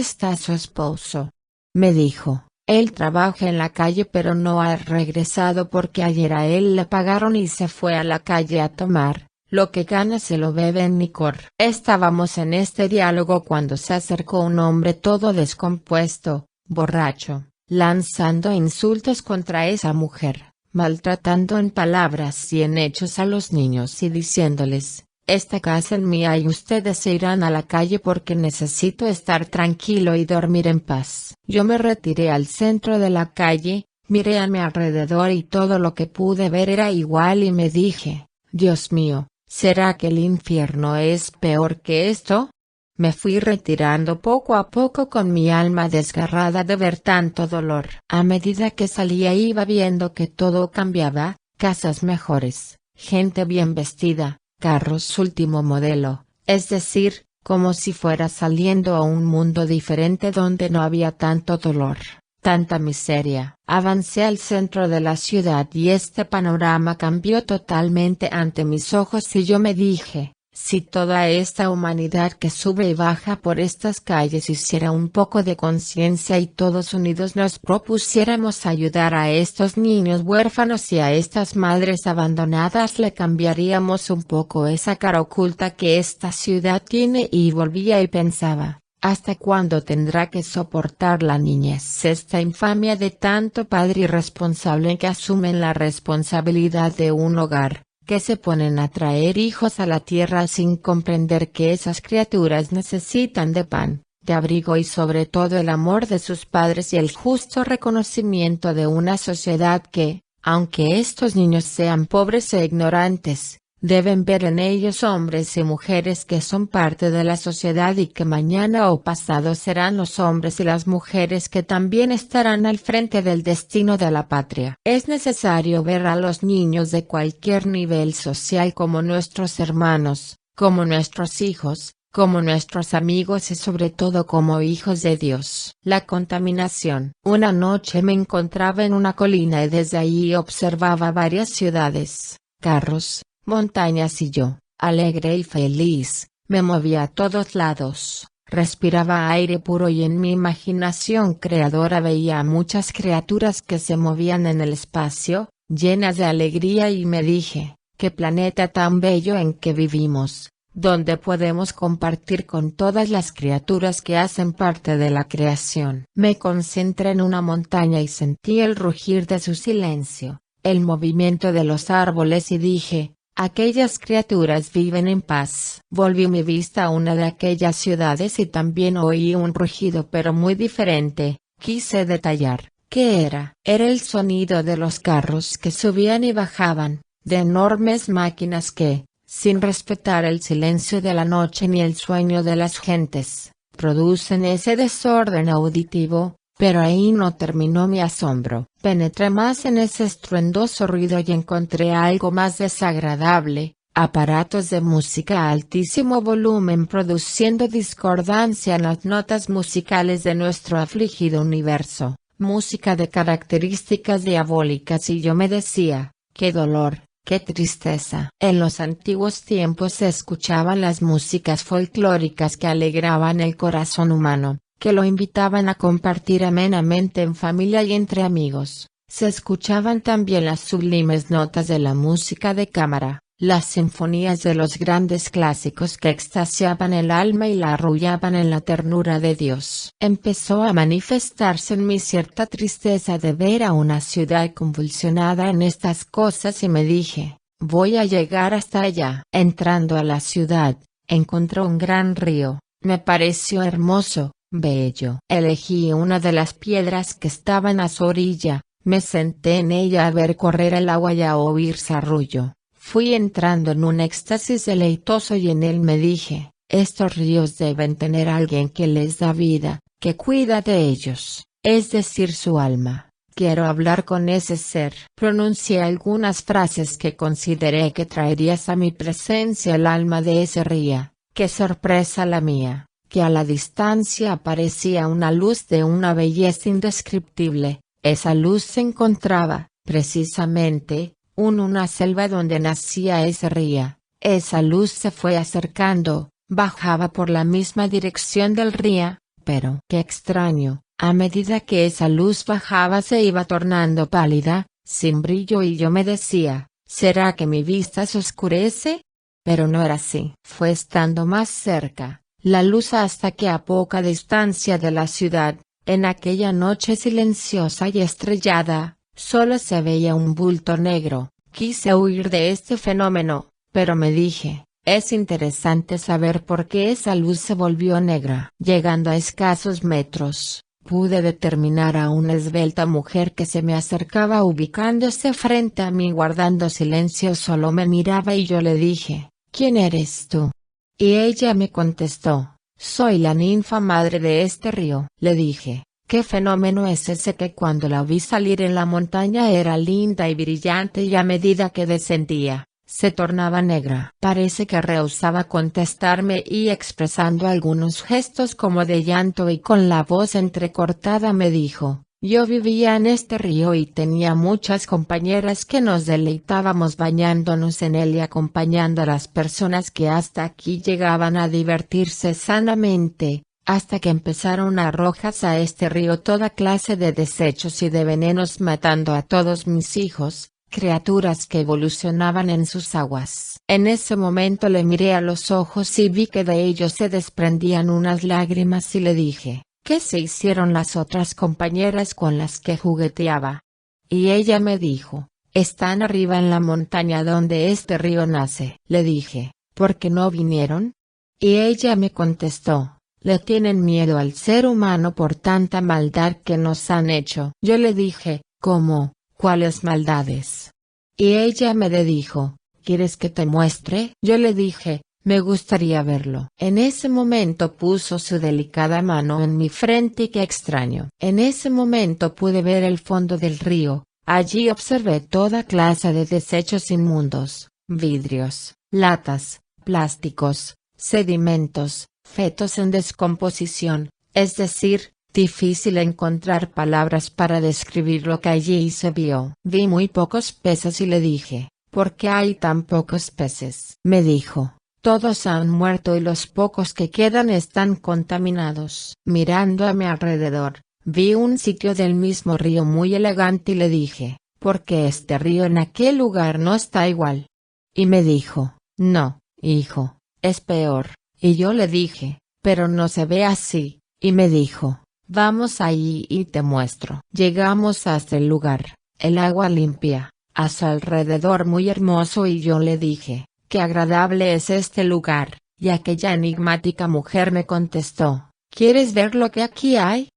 S1: está su esposo? Me dijo, él trabaja en la calle pero no ha regresado porque ayer a él le pagaron y se fue a la calle a tomar, lo que gana se lo bebe en licor. Estábamos en este diálogo cuando se acercó un hombre todo descompuesto, borracho, lanzando insultos contra esa mujer, maltratando en palabras y en hechos a los niños y diciéndoles, esta casa es mía y ustedes se irán a la calle porque necesito estar tranquilo y dormir en paz. Yo me retiré al centro de la calle, miré a mi alrededor y todo lo que pude ver era igual y me dije, Dios mío, ¿será que el infierno es peor que esto? Me fui retirando poco a poco con mi alma desgarrada de ver tanto dolor. A medida que salía iba viendo que todo cambiaba, casas mejores, gente bien vestida, carros último modelo, es decir, como si fuera saliendo a un mundo diferente donde no había tanto dolor, tanta miseria. Avancé al centro de la ciudad y este panorama cambió totalmente ante mis ojos y yo me dije, Si toda esta humanidad que sube y baja por estas calles hiciera un poco de conciencia y todos unidos nos propusiéramos ayudar a estos niños huérfanos y a estas madres abandonadas, le cambiaríamos un poco esa cara oculta que esta ciudad tiene. Y volvía y pensaba, ¿hasta cuándo tendrá que soportar la niñez esta infamia de tanto padre irresponsable que asumen la responsabilidad de un hogar, que se ponen a traer hijos a la tierra sin comprender que esas criaturas necesitan de pan, de abrigo y sobre todo el amor de sus padres y el justo reconocimiento de una sociedad que, aunque estos niños sean pobres e ignorantes, deben ver en ellos hombres y mujeres que son parte de la sociedad y que mañana o pasado serán los hombres y las mujeres que también estarán al frente del destino de la patria. Es necesario ver a los niños de cualquier nivel social como nuestros hermanos, como nuestros hijos, como nuestros amigos y sobre todo como hijos de Dios. La contaminación. Una noche me encontraba en una colina y desde allí observaba varias ciudades, carros, montañas y yo, alegre y feliz, me movía a todos lados, respiraba aire puro y en mi imaginación creadora veía a muchas criaturas que se movían en el espacio, llenas de alegría y me dije, qué planeta tan bello en que vivimos, donde podemos compartir con todas las criaturas que hacen parte de la creación. Me concentré en una montaña y sentí el rugir de su silencio, el movimiento de los árboles y dije, aquellas criaturas viven en paz. Volví mi vista a una de aquellas ciudades y también oí un rugido pero muy diferente. Quise detallar. ¿Qué era? Era el sonido de los carros que subían y bajaban, de enormes máquinas que, sin respetar el silencio de la noche ni el sueño de las gentes, producen ese desorden auditivo. Pero ahí no terminó mi asombro. Penetré más en ese estruendoso ruido y encontré algo más desagradable, aparatos de música a altísimo volumen produciendo discordancia en las notas musicales de nuestro afligido universo, música de características diabólicas y yo me decía, qué dolor, qué tristeza. En los antiguos tiempos se escuchaban las músicas folclóricas que alegraban el corazón humano, que lo invitaban a compartir amenamente en familia y entre amigos. Se escuchaban también las sublimes notas de la música de cámara, las sinfonías de los grandes clásicos que extasiaban el alma y la arrullaban en la ternura de Dios. Empezó a manifestarse en mí cierta tristeza de ver a una ciudad convulsionada en estas cosas y me dije, voy a llegar hasta allá. Entrando a la ciudad, encontré un gran río, me pareció hermoso, bello. Elegí una de las piedras que estaban a su orilla, me senté en ella a ver correr el agua y a oír su arrullo. Fui entrando en un éxtasis deleitoso y en él me dije, estos ríos deben tener a alguien que les da vida, que cuida de ellos, es decir su alma. Quiero hablar con ese ser. Pronuncié algunas frases que consideré que traerías a mi presencia el alma de ese río. Qué sorpresa la mía, que a la distancia aparecía una luz de una belleza indescriptible. Esa luz se encontraba, precisamente, en una selva donde nacía ese río. Esa luz se fue acercando, bajaba por la misma dirección del río, pero qué extraño, a medida que esa luz bajaba se iba tornando pálida, sin brillo y yo me decía, ¿será que mi vista se oscurece? Pero no era así. Fue estando más cerca, la luz hasta que a poca distancia de la ciudad, en aquella noche silenciosa y estrellada, solo se veía un bulto negro. Quise huir de este fenómeno, pero me dije, es interesante saber por qué esa luz se volvió negra. Llegando a escasos metros, pude determinar a una esbelta mujer que se me acercaba ubicándose frente a mí guardando silencio. Solo me miraba y yo le dije, ¿quién eres tú? Y ella me contestó, soy la ninfa madre de este río. Le dije, ¿qué fenómeno es ese que cuando la vi salir en la montaña era linda y brillante y a medida que descendía, se tornaba negra? Parece que rehusaba contestarme y expresando algunos gestos como de llanto y con la voz entrecortada me dijo, Yo vivía en este río y tenía muchas compañeras que nos deleitábamos bañándonos en él y acompañando a las personas que hasta aquí llegaban a divertirse sanamente, hasta que empezaron a arrojarse a este río toda clase de desechos y de venenos, matando a todos mis hijos, criaturas que evolucionaban en sus aguas. En ese momento le miré a los ojos y vi que de ellos se desprendían unas lágrimas y le dije: ¿qué se hicieron las otras compañeras con las que jugueteaba? Y ella me dijo: están arriba en la montaña donde este río nace. Le dije: ¿por qué no vinieron? Y ella me contestó: le tienen miedo al ser humano por tanta maldad que nos han hecho. Yo le dije: ¿cómo? ¿Cuáles maldades? Y ella me dijo: ¿quieres que te muestre? Yo le dije: me gustaría verlo. En ese momento puso su delicada mano en mi frente y qué extraño. En ese momento pude ver el fondo del río. Allí observé toda clase de desechos inmundos, vidrios, latas, plásticos, sedimentos, fetos en descomposición, es decir, difícil encontrar palabras para describir lo que allí se vio. Vi muy pocos peces y le dije: ¿por qué hay tan pocos peces? Me dijo: todos han muerto y los pocos que quedan están contaminados. Mirando a mi alrededor, vi un sitio del mismo río muy elegante y le dije: ¿por qué este río en aquel lugar no está igual? Y me dijo: no, hijo, es peor. Y yo le dije: pero no se ve así. Y me dijo: vamos allí y te muestro. Llegamos hasta el lugar, el agua limpia, a su alrededor muy hermoso, y yo le dije: qué agradable es este lugar. Y aquella enigmática mujer me contestó: ¿quieres ver lo que aquí hay?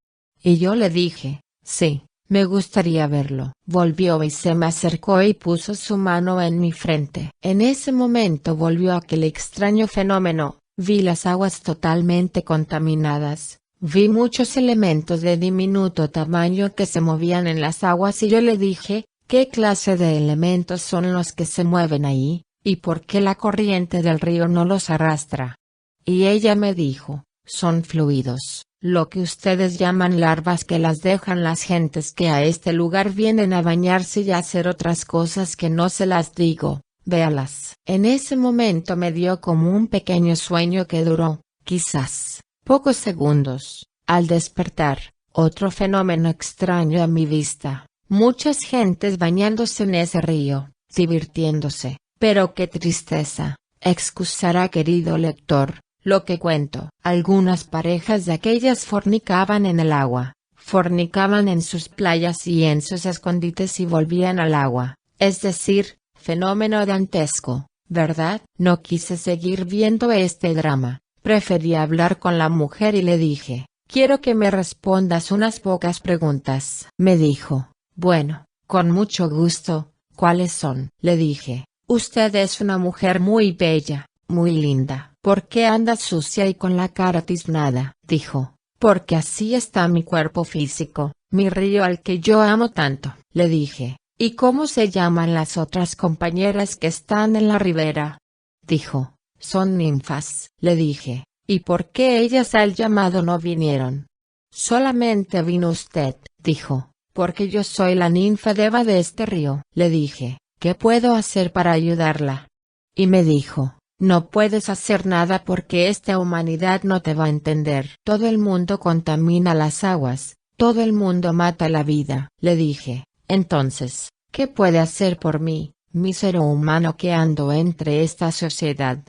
S1: Y yo le dije: sí, me gustaría verlo. Volvió y se me acercó y puso su mano en mi frente. En ese momento volvió aquel extraño fenómeno. Vi las aguas totalmente contaminadas, vi muchos elementos de diminuto tamaño que se movían en las aguas y yo le dije: ¿qué clase de elementos son los que se mueven ahí, y por qué la corriente del río no los arrastra? Y ella me dijo: son fluidos, lo que ustedes llaman larvas, que las dejan las gentes que a este lugar vienen a bañarse y a hacer otras cosas que no se las digo. Véalas. En ese momento me dio como un pequeño sueño que duró, quizás, pocos segundos. Al despertar, otro fenómeno extraño a mi vista: muchas gentes bañándose en ese río, divirtiéndose. Pero qué tristeza. Excusará, querido lector, lo que cuento. Algunas parejas de aquellas fornicaban en el agua, fornicaban en sus playas y en sus escondites y volvían al agua, es decir, fenómeno dantesco, ¿verdad? No quise seguir viendo este drama, preferí hablar con la mujer y le dije: quiero que me respondas unas pocas preguntas. Me dijo: bueno, con mucho gusto. ¿Cuáles son? Le dije: usted es una mujer muy bella, muy linda. ¿Por qué anda sucia y con la cara tiznada? Dijo: porque así está mi cuerpo físico, mi río al que yo amo tanto. Le dije: ¿y cómo se llaman las otras compañeras que están en la ribera? Dijo: son ninfas. Le dije: ¿y por qué ellas al llamado no vinieron? Solamente vino usted. Dijo: porque yo soy la ninfa deva de este río. Le dije: ¿qué puedo hacer para ayudarla? Y me dijo: no puedes hacer nada porque esta humanidad no te va a entender. Todo el mundo contamina las aguas, todo el mundo mata la vida. Le dije: entonces, ¿qué puede hacer por mí, mísero humano que ando entre esta sociedad?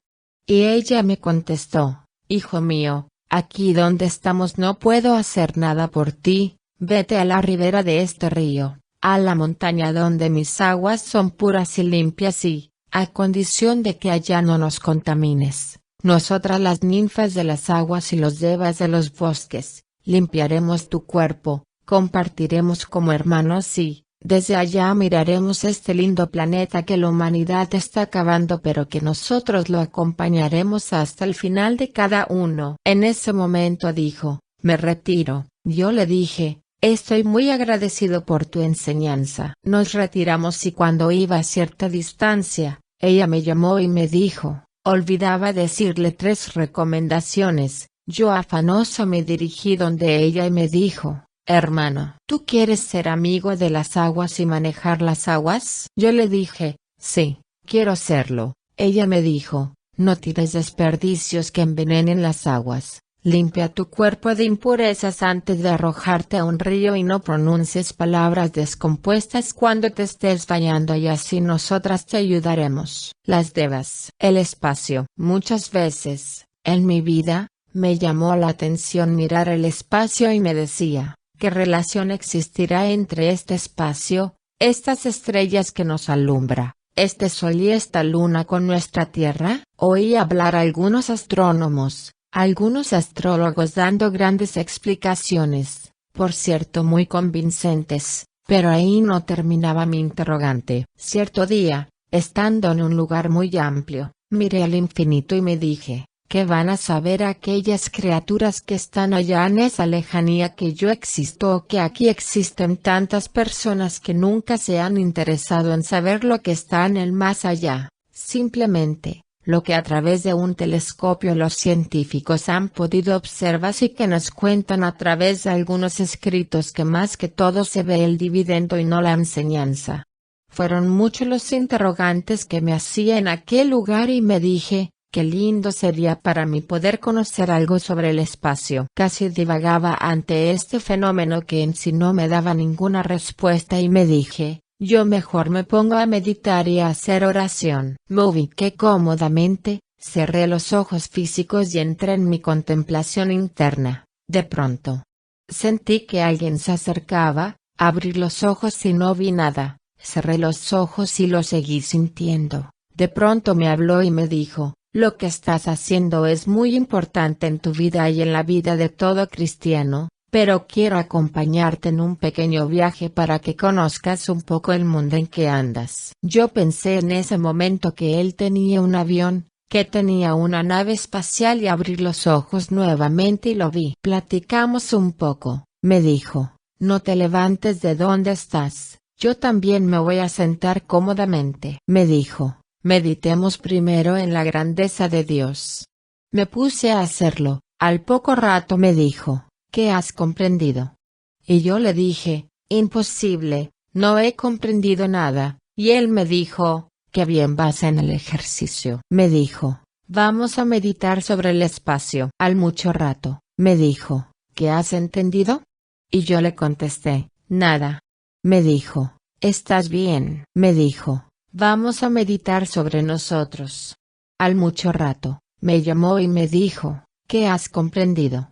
S1: Y ella me contestó: hijo mío, aquí donde estamos no puedo hacer nada por ti, vete a la ribera de este río, a la montaña donde mis aguas son puras y limpias y, a condición de que allá no nos contamines, nosotras las ninfas de las aguas y los devas de los bosques, limpiaremos tu cuerpo, compartiremos como hermanos y, desde allá miraremos este lindo planeta que la humanidad está acabando, pero que nosotros lo acompañaremos hasta el final de cada uno. En ese momento dijo: me retiro. Yo le dije: estoy muy agradecido por tu enseñanza. Nos retiramos y cuando iba a cierta distancia, ella me llamó y me dijo: olvidaba decirle 3 recomendaciones. Yo afanoso me dirigí donde ella y me dijo: hermano. ¿Tú quieres ser amigo de las aguas y manejar las aguas? Yo le dije, sí, quiero serlo. Ella me dijo, no tires desperdicios que envenenen las aguas. Limpia tu cuerpo de impurezas antes de arrojarte a un río y no pronuncies palabras descompuestas cuando te estés bañando y así nosotras te ayudaremos. Las Devas. El espacio. Muchas veces, en mi vida, me llamó la atención mirar el espacio y me decía, ¿qué relación existirá entre este espacio, estas estrellas que nos alumbra, este sol y esta luna con nuestra Tierra? Oí hablar a algunos astrónomos, algunos astrólogos dando grandes explicaciones, por cierto muy convincentes, pero ahí no terminaba mi interrogante. Cierto día, estando en un lugar muy amplio, miré al infinito y me dije, ¿qué van a saber aquellas criaturas que están allá en esa lejanía que yo existo o que aquí existen tantas personas que nunca se han interesado en saber lo que está en el más allá? Simplemente, lo que a través de un telescopio los científicos han podido observar y que nos cuentan a través de algunos escritos que más que todo se ve el dividendo y no la enseñanza. Fueron muchos los interrogantes que me hacía en aquel lugar y me dije, qué lindo sería para mí poder conocer algo sobre el espacio. Casi divagaba ante este fenómeno que en sí no me daba ninguna respuesta y me dije, yo mejor me pongo a meditar y a hacer oración. Me ubiqué cómodamente, cerré los ojos físicos y entré en mi contemplación interna. De pronto, sentí que alguien se acercaba, abrí los ojos y no vi nada, cerré los ojos y lo seguí sintiendo. De pronto me habló y me dijo, lo que estás haciendo es muy importante en tu vida y en la vida de todo cristiano, pero quiero acompañarte en un pequeño viaje para que conozcas un poco el mundo en que andas. Yo pensé en ese momento que él tenía un avión, que tenía una nave espacial y abrí los ojos nuevamente y lo vi. Platicamos un poco, me dijo, no te levantes de donde estás, yo también me voy a sentar cómodamente. Me dijo, meditemos primero en la grandeza de Dios. Me puse a hacerlo, al poco rato me dijo, ¿qué has comprendido? Y yo le dije, imposible, no he comprendido nada, y él me dijo, qué bien vas en el ejercicio. Me dijo, vamos a meditar sobre el espacio. Al mucho rato, me dijo, ¿qué has entendido? Y yo le contesté, nada. Me dijo, ¿estás bien? Me dijo, vamos a meditar sobre nosotros. Al mucho rato, me llamó y me dijo, ¿qué has comprendido?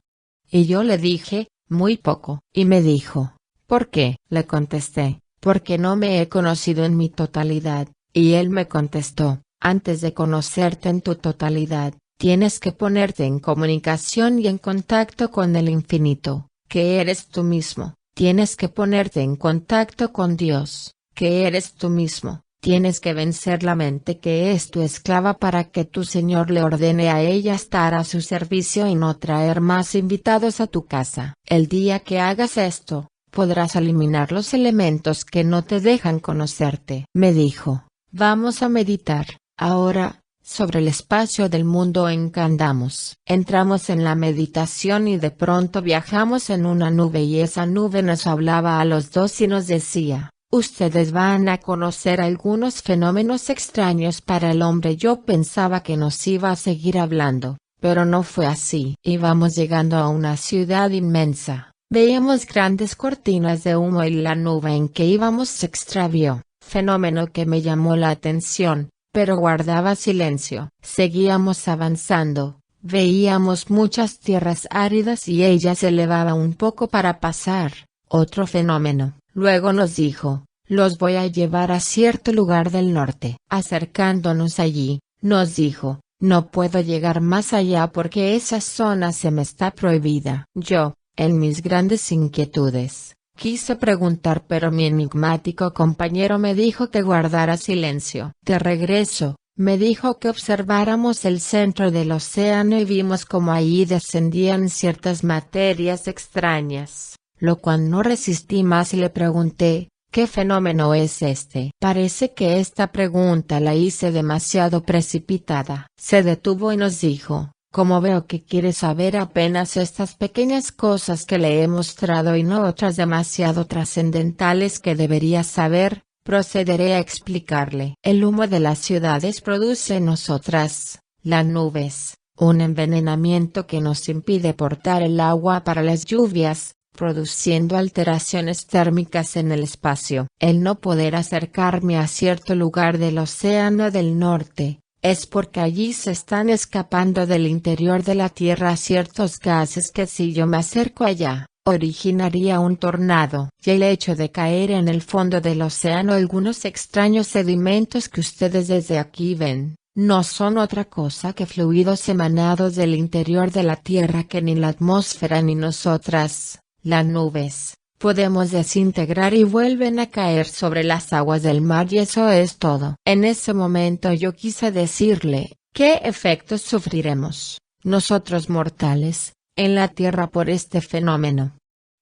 S1: Y yo le dije, muy poco. Y me dijo, ¿por qué? Le contesté, porque no me he conocido en mi totalidad. Y él me contestó, antes de conocerte en tu totalidad, tienes que ponerte en comunicación y en contacto con el infinito, que eres tú mismo. Tienes que ponerte en contacto con Dios, que eres tú mismo. Tienes que vencer la mente que es tu esclava para que tu Señor le ordene a ella estar a su servicio y no traer más invitados a tu casa. El día que hagas esto, podrás eliminar los elementos que no te dejan conocerte. Me dijo, vamos a meditar, ahora, sobre el espacio del mundo en que andamos. Entramos en la meditación y de pronto viajamos en una nube y esa nube nos hablaba a los dos y nos decía, ustedes van a conocer algunos fenómenos extraños para el hombre. Yo pensaba que nos iba a seguir hablando, pero no fue así. Íbamos llegando a una ciudad inmensa, veíamos grandes cortinas de humo y la nube en que íbamos se extravió, fenómeno que me llamó la atención, pero guardaba silencio. Seguíamos avanzando, veíamos muchas tierras áridas y ella se elevaba un poco para pasar, otro fenómeno. Luego nos dijo, los voy a llevar a cierto lugar del norte. Acercándonos allí, nos dijo, no puedo llegar más allá porque esa zona se me está prohibida. Yo, en mis grandes inquietudes, quise preguntar pero mi enigmático compañero me dijo que guardara silencio. De regreso, me dijo que observáramos el centro del océano y vimos como allí descendían ciertas materias extrañas. Lo cual no resistí más y le pregunté, ¿qué fenómeno es este? Parece que esta pregunta la hice demasiado precipitada. Se detuvo y nos dijo, Como veo que quiere saber apenas estas pequeñas cosas que le he mostrado y no otras demasiado trascendentales que debería saber, procederé a explicarle. El humo de las ciudades produce en nosotras, las nubes, un envenenamiento que nos impide portar el agua para las lluvias, produciendo alteraciones térmicas en el espacio. El no poder acercarme a cierto lugar del Océano del Norte, es porque allí se están escapando del interior de la Tierra ciertos gases que si yo me acerco allá, originaría un tornado. Y el hecho de caer en el fondo del océano algunos extraños sedimentos que ustedes desde aquí ven, no son otra cosa que fluidos emanados del interior de la Tierra que ni la atmósfera ni nosotras, las nubes, podemos desintegrar y vuelven a caer sobre las aguas del mar y eso es todo. En ese momento yo quise decirle, ¿qué efectos sufriremos, nosotros mortales, en la Tierra por este fenómeno?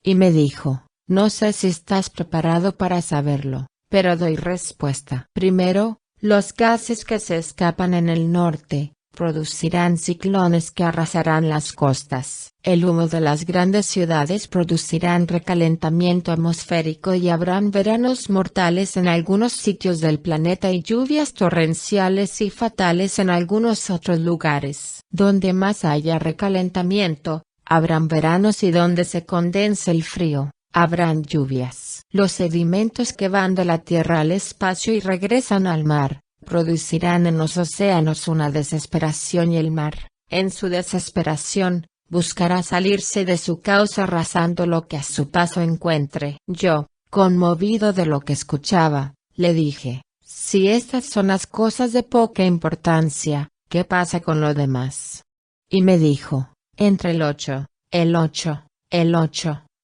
S1: Y me dijo, no sé si estás preparado para saberlo, pero doy respuesta. Primero, los gases que se escapan en el norte, producirán ciclones que arrasarán las costas. El humo de las grandes ciudades producirán recalentamiento atmosférico y habrán veranos mortales en algunos sitios del planeta y lluvias torrenciales y fatales en algunos otros lugares. Donde más haya recalentamiento, habrán veranos y donde se condense el frío, habrán lluvias. Los sedimentos que van de la Tierra al espacio y regresan al mar, producirán en los océanos una desesperación y el mar, en su desesperación, buscará salirse de su cauce arrasando lo que a su paso encuentre. Yo, conmovido de lo que escuchaba, le dije, si estas son las cosas de poca importancia, ¿qué pasa con lo demás? Y me dijo, entre el 8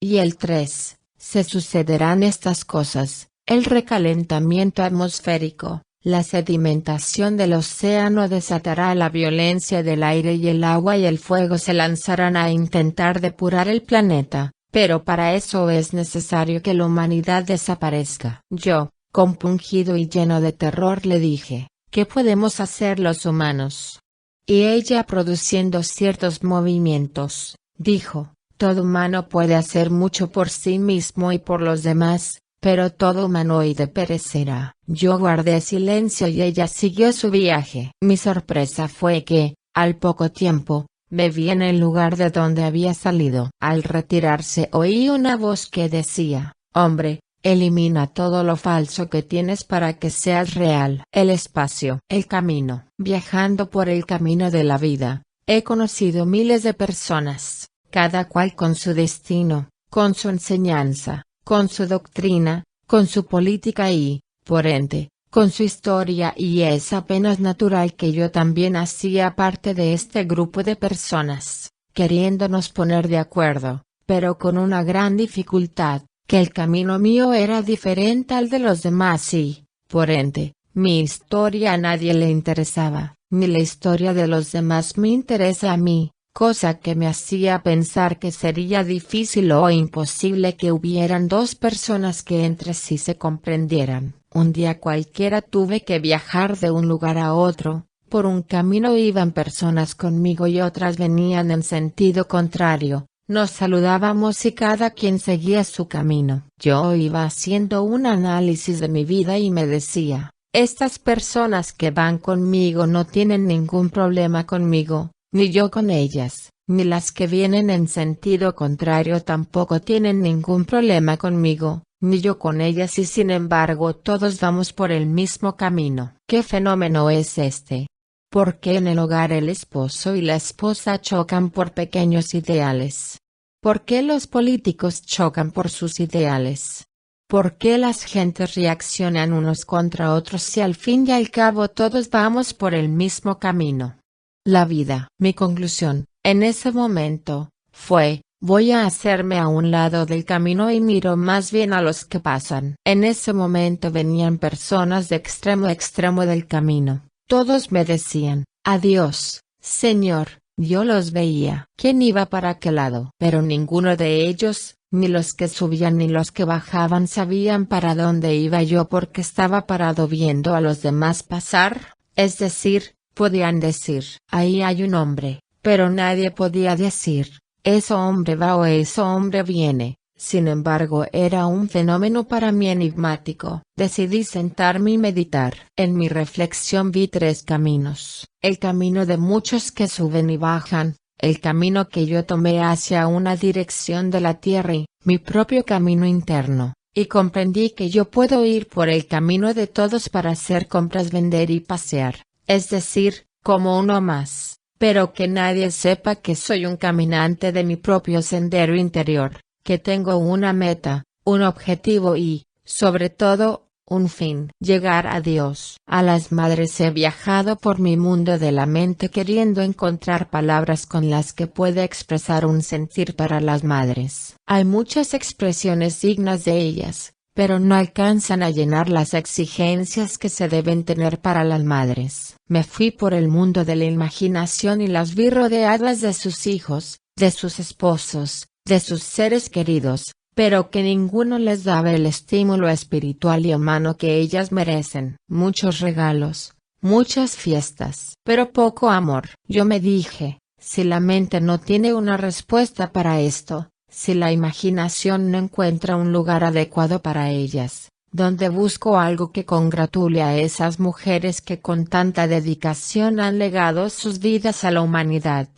S1: y el 3, se sucederán estas cosas, el recalentamiento atmosférico. La sedimentación del océano desatará la violencia del aire y el agua y el fuego se lanzarán a intentar depurar el planeta, pero para eso es necesario que la humanidad desaparezca. Yo, compungido y lleno de terror le dije, ¿qué podemos hacer los humanos? Y ella produciendo ciertos movimientos, dijo, todo humano puede hacer mucho por sí mismo y por los demás, pero todo humanoide perecerá. Yo guardé silencio y ella siguió su viaje. Mi sorpresa fue que, al poco tiempo, me vi en el lugar de donde había salido. Al retirarse oí una voz que decía, hombre, elimina todo lo falso que tienes para que seas real. El espacio. El camino. Viajando por el camino de la vida, he conocido miles de personas, cada cual con su destino, con su enseñanza, con su doctrina, con su política y, por ende, con su historia y es apenas natural que yo también hacía parte de este grupo de personas, queriéndonos poner de acuerdo, pero con una gran dificultad, que el camino mío era diferente al de los demás y, por ende, mi historia a nadie le interesaba, ni la historia de los demás me interesa a mí. Cosa que me hacía pensar que sería difícil o imposible que hubieran dos personas que entre sí se comprendieran. Un día cualquiera tuve que viajar de un lugar a otro, por un camino iban personas conmigo y otras venían en sentido contrario, nos saludábamos y cada quien seguía su camino. Yo iba haciendo un análisis de mi vida y me decía, estas personas que van conmigo no tienen ningún problema conmigo, ni yo con ellas, ni las que vienen en sentido contrario tampoco tienen ningún problema conmigo, ni yo con ellas y sin embargo todos vamos por el mismo camino. ¿Qué fenómeno es este? ¿Por qué en el hogar el esposo y la esposa chocan por pequeños ideales? ¿Por qué los políticos chocan por sus ideales? ¿Por qué las gentes reaccionan unos contra otros si al fin y al cabo todos vamos por el mismo camino? La vida. Mi conclusión, en ese momento, fue, voy a hacerme a un lado del camino y miro más bien a los que pasan. En ese momento venían personas de extremo a extremo del camino. Todos me decían, adiós, Señor, yo los veía. ¿Quién iba para qué lado? Pero ninguno de ellos, ni los que subían ni los que bajaban sabían para dónde iba yo porque estaba parado viendo a los demás pasar, es decir, podían decir, ahí hay un hombre, pero nadie podía decir, «Ese hombre va o ese hombre viene». Sin embargo, era un fenómeno para mí enigmático. Decidí sentarme y meditar. En mi reflexión vi tres caminos. El camino de muchos que suben y bajan, el camino que yo tomé hacia una dirección de la tierra y mi propio camino interno. Y comprendí que yo puedo ir por el camino de todos para hacer compras, vender y pasear, es decir, como uno más, pero que nadie sepa que soy un caminante de mi propio sendero interior, que tengo una meta, un objetivo y, sobre todo, un fin. Llegar a Dios. A las madres he viajado por mi mundo de la mente queriendo encontrar palabras con las que pueda expresar un sentir para las madres. Hay muchas expresiones dignas de ellas, pero no alcanzan a llenar las exigencias que se deben tener para las madres. Me fui por el mundo de la imaginación y las vi rodeadas de sus hijos, de sus esposos, de sus seres queridos, pero que ninguno les daba el estímulo espiritual y humano que ellas merecen. Muchos regalos, muchas fiestas, pero poco amor. Yo me dije, si la mente no tiene una respuesta para esto, si la imaginación no encuentra un lugar adecuado para ellas, donde busco algo que congratule a esas mujeres que con tanta dedicación han legado sus vidas a la humanidad.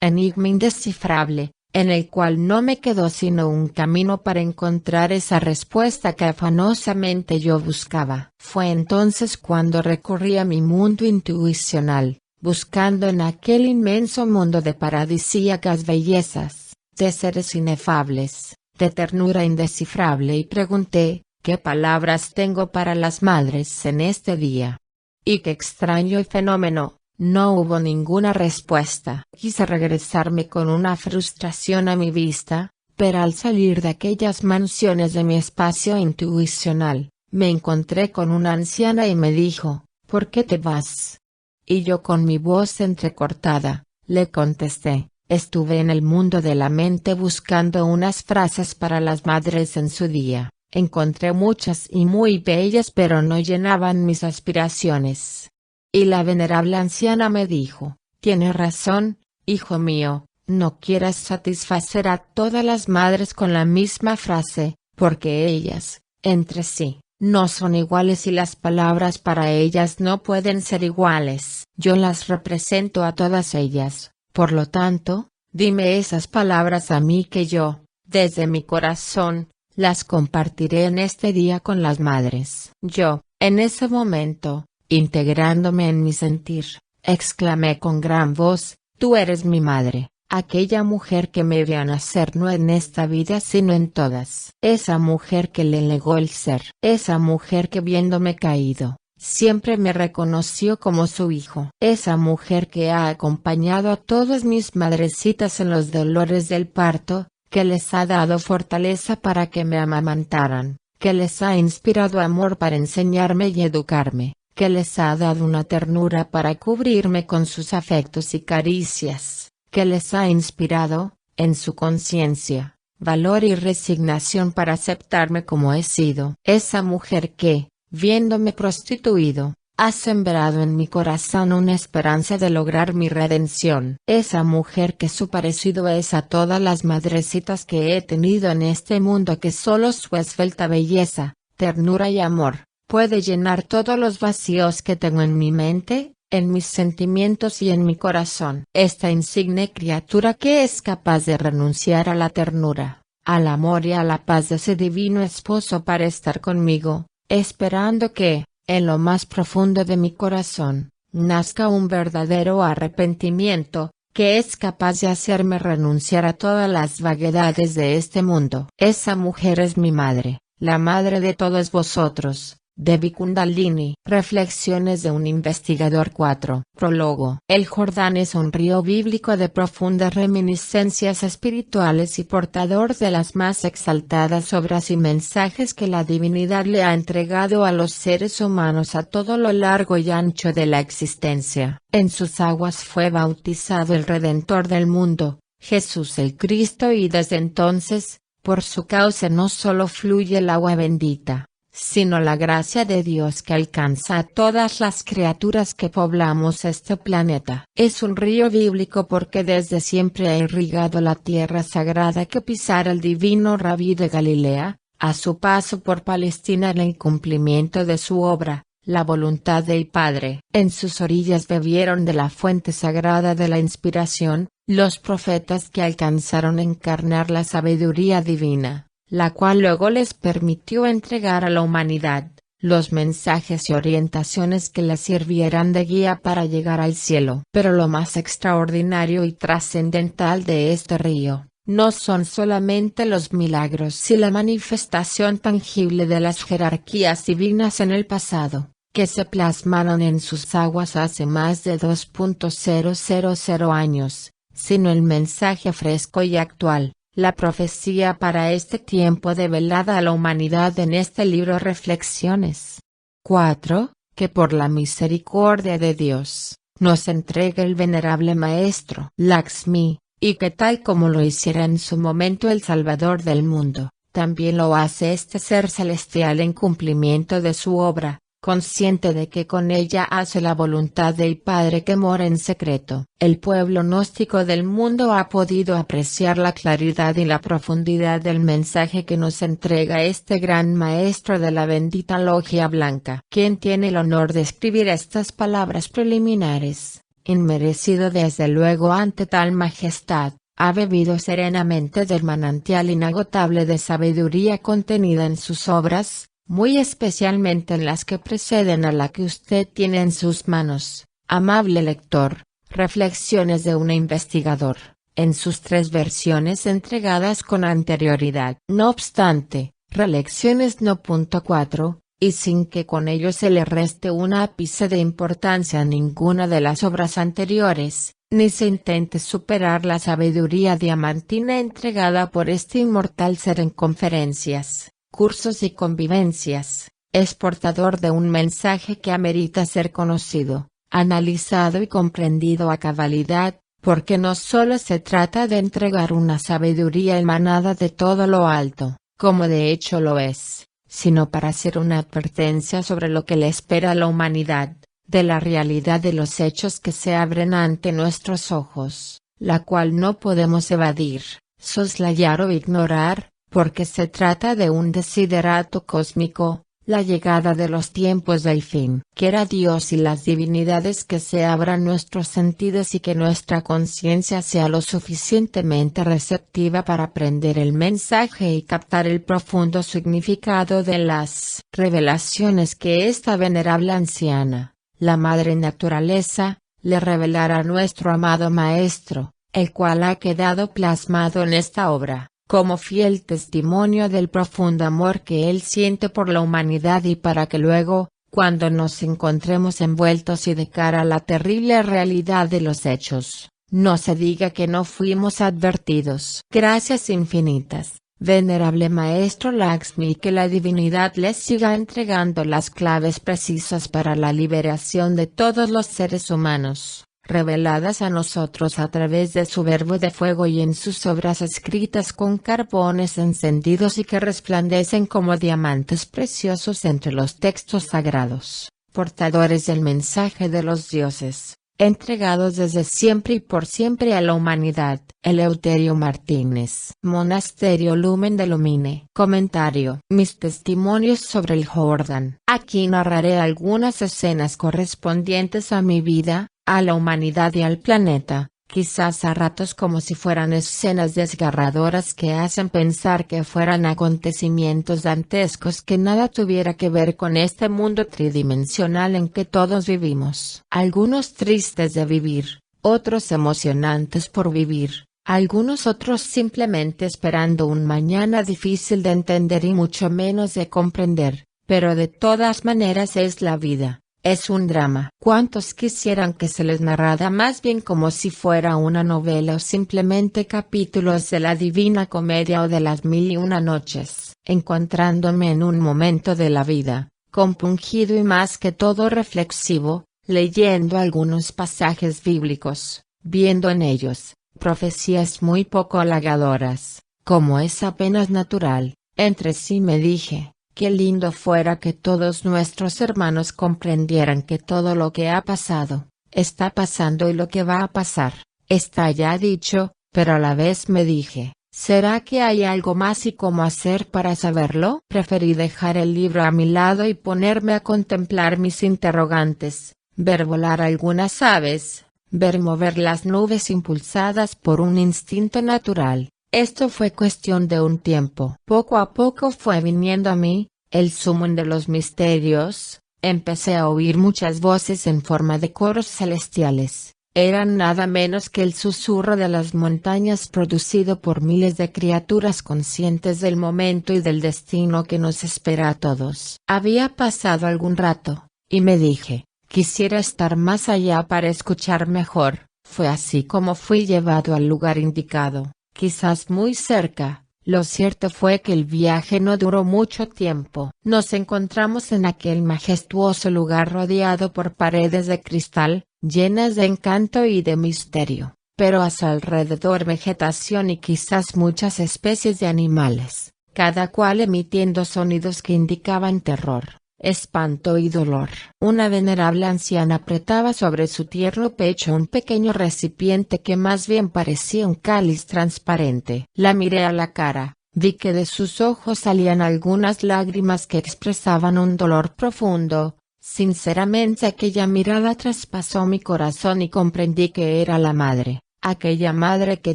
S1: Enigma indescifrable, en el cual no me quedó sino un camino para encontrar esa respuesta que afanosamente yo buscaba. Fue entonces cuando recurrí a mi mundo intuicional, buscando en aquel inmenso mundo de paradisíacas bellezas, de seres inefables, de ternura indescifrable y pregunté, ¿qué palabras tengo para las madres en este día? Y qué extraño fenómeno. No hubo ninguna respuesta. Quise regresarme con una frustración a mi vista, pero al salir de aquellas mansiones de mi espacio intuicional, me encontré con una anciana y me dijo, ¿por qué te vas? Y yo con mi voz entrecortada, le contesté, estuve en el mundo de la mente buscando unas frases para las madres en su día. Encontré muchas y muy bellas pero no llenaban mis aspiraciones. Y la venerable anciana me dijo, tienes razón, hijo mío, no quieras satisfacer a todas las madres con la misma frase, porque ellas, entre sí, no son iguales y las palabras para ellas no pueden ser iguales. Yo las represento a todas ellas, por lo tanto, dime esas palabras a mí que yo, desde mi corazón, las compartiré en este día con las madres. Yo, en ese momento, integrándome en mi sentir, exclamé con gran voz, tú eres mi madre, aquella mujer que me vio nacer no en esta vida sino en todas, esa mujer que le legó el ser, esa mujer que viéndome caído, siempre me reconoció como su hijo, esa mujer que ha acompañado a todas mis madrecitas en los dolores del parto, que les ha dado fortaleza para que me amamantaran, que les ha inspirado amor para enseñarme y educarme, que les ha dado una ternura para cubrirme con sus afectos y caricias, que les ha inspirado, en su conciencia, valor y resignación para aceptarme como he sido. Esa mujer que, viéndome prostituido, ha sembrado en mi corazón una esperanza de lograr mi redención. Esa mujer que su parecido es a todas las madrecitas que he tenido en este mundo, que solo su esbelta belleza, ternura y amor, puede llenar todos los vacíos que tengo en mi mente, en mis sentimientos y en mi corazón. Esta insigne criatura que es capaz de renunciar a la ternura, al amor y a la paz de ese divino esposo para estar conmigo, esperando que, en lo más profundo de mi corazón, nazca un verdadero arrepentimiento, que es capaz de hacerme renunciar a todas las vaguedades de este mundo. Esa mujer es mi madre, la madre de todos vosotros. Devi Kundalini. Reflexiones de un investigador 4. Prólogo. El Jordán es un río bíblico de profundas reminiscencias espirituales y portador de las más exaltadas obras y mensajes que la divinidad le ha entregado a los seres humanos a todo lo largo y ancho de la existencia. En sus aguas fue bautizado el Redentor del mundo, Jesús el Cristo, y desde entonces, por su cauce no solo fluye el agua bendita, sino la gracia de Dios que alcanza a todas las criaturas que poblamos este planeta. Es un río bíblico porque desde siempre ha irrigado la tierra sagrada que pisara el divino Rabí de Galilea, a su paso por Palestina en el cumplimiento de su obra, la voluntad del Padre. En sus orillas bebieron de la fuente sagrada de la inspiración, los profetas que alcanzaron a encarnar la sabiduría divina, la cual luego les permitió entregar a la humanidad los mensajes y orientaciones que les sirvieran de guía para llegar al cielo. Pero lo más extraordinario y trascendental de este río, no son solamente los milagros y la manifestación tangible de las jerarquías divinas en el pasado, que se plasmaron en sus aguas hace más de 2.000 años, sino el mensaje fresco y actual, la profecía para este tiempo develada a la humanidad en este libro Reflexiones. 4. Que por la misericordia de Dios, nos entrega el venerable Maestro Lakshmi, y que tal como lo hiciera en su momento el Salvador del mundo, también lo hace este ser celestial en cumplimiento de su obra, consciente de que con ella hace la voluntad del Padre que mora en secreto. El pueblo gnóstico del mundo ha podido apreciar la claridad y la profundidad del mensaje que nos entrega este gran maestro de la bendita logia blanca. Quien tiene el honor de escribir estas palabras preliminares, inmerecido desde luego ante tal majestad, ha bebido serenamente del manantial inagotable de sabiduría contenida en sus obras, muy especialmente en las que preceden a la que usted tiene en sus manos, amable lector, Reflexiones de un investigador, en sus 3 versiones entregadas con anterioridad. No obstante, Relecciones no. 4, y sin que con ello se le reste un ápice de importancia a ninguna de las obras anteriores, ni se intente superar la sabiduría diamantina entregada por este inmortal ser en conferencias, cursos y convivencias, es portador de un mensaje que amerita ser conocido, analizado y comprendido a cabalidad, porque no solo se trata de entregar una sabiduría emanada de todo lo alto, como de hecho lo es, sino para hacer una advertencia sobre lo que le espera a la humanidad, de la realidad de los hechos que se abren ante nuestros ojos, la cual no podemos evadir, soslayar o ignorar, porque se trata de un desiderato cósmico, la llegada de los tiempos del fin. Quiera Dios y las divinidades que se abran nuestros sentidos y que nuestra conciencia sea lo suficientemente receptiva para aprender el mensaje y captar el profundo significado de las revelaciones que esta venerable anciana, la Madre Naturaleza, le revelará a nuestro amado Maestro, el cual ha quedado plasmado en esta obra, como fiel testimonio del profundo amor que él siente por la humanidad y para que luego, cuando nos encontremos envueltos y de cara a la terrible realidad de los hechos, no se diga que no fuimos advertidos. Gracias infinitas, venerable Maestro Lakshmi, y que la divinidad les siga entregando las claves precisas para la liberación de todos los seres humanos, reveladas a nosotros a través de su verbo de fuego y en sus obras escritas con carbones encendidos y que resplandecen como diamantes preciosos entre los textos sagrados, portadores del mensaje de los dioses, entregados desde siempre y por siempre a la humanidad. Eleuterio Martínez. Monasterio Lumen de Lumine. Comentario. Mis testimonios sobre el Jordán. Aquí narraré algunas escenas correspondientes a mi vida, a la humanidad y al planeta, quizás a ratos como si fueran escenas desgarradoras que hacen pensar que fueran acontecimientos dantescos que nada tuviera que ver con este mundo tridimensional en que todos vivimos. Algunos tristes de vivir, otros emocionantes por vivir, algunos otros simplemente esperando un mañana difícil de entender y mucho menos de comprender, pero de todas maneras es la vida. Es un drama. ¿Cuántos quisieran que se les narrara más bien como si fuera una novela o simplemente capítulos de la Divina Comedia o de las 1001 noches? Encontrándome en un momento de la vida, compungido y más que todo reflexivo, leyendo algunos pasajes bíblicos, viendo en ellos profecías muy poco halagadoras, como es apenas natural, entre sí me dije, Qué lindo fuera que todos nuestros hermanos comprendieran que todo lo que ha pasado, está pasando y lo que va a pasar, está ya dicho, pero a la vez me dije, ¿será que hay algo más y cómo hacer para saberlo? Preferí dejar el libro a mi lado y ponerme a contemplar mis interrogantes, ver volar algunas aves, ver mover las nubes impulsadas por un instinto natural. Esto fue cuestión de un tiempo. Poco a poco fue viniendo a mí, el sumo de los misterios, empecé a oír muchas voces en forma de coros celestiales. Eran nada menos que el susurro de las montañas producido por miles de criaturas conscientes del momento y del destino que nos espera a todos. Había pasado algún rato, y me dije, quisiera estar más allá para escuchar mejor. Fue así como fui llevado al lugar indicado, quizás muy cerca. Lo cierto fue que el viaje no duró mucho tiempo. Nos encontramos en aquel majestuoso lugar rodeado por paredes de cristal, llenas de encanto y de misterio, pero a su alrededor vegetación y quizás muchas especies de animales, cada cual emitiendo sonidos que indicaban terror, espanto y dolor. Una venerable anciana apretaba sobre su tierno pecho un pequeño recipiente que más bien parecía un cáliz transparente. La miré a la cara, vi que de sus ojos salían algunas lágrimas que expresaban un dolor profundo. Sinceramente aquella mirada traspasó mi corazón y comprendí que era la madre, aquella madre que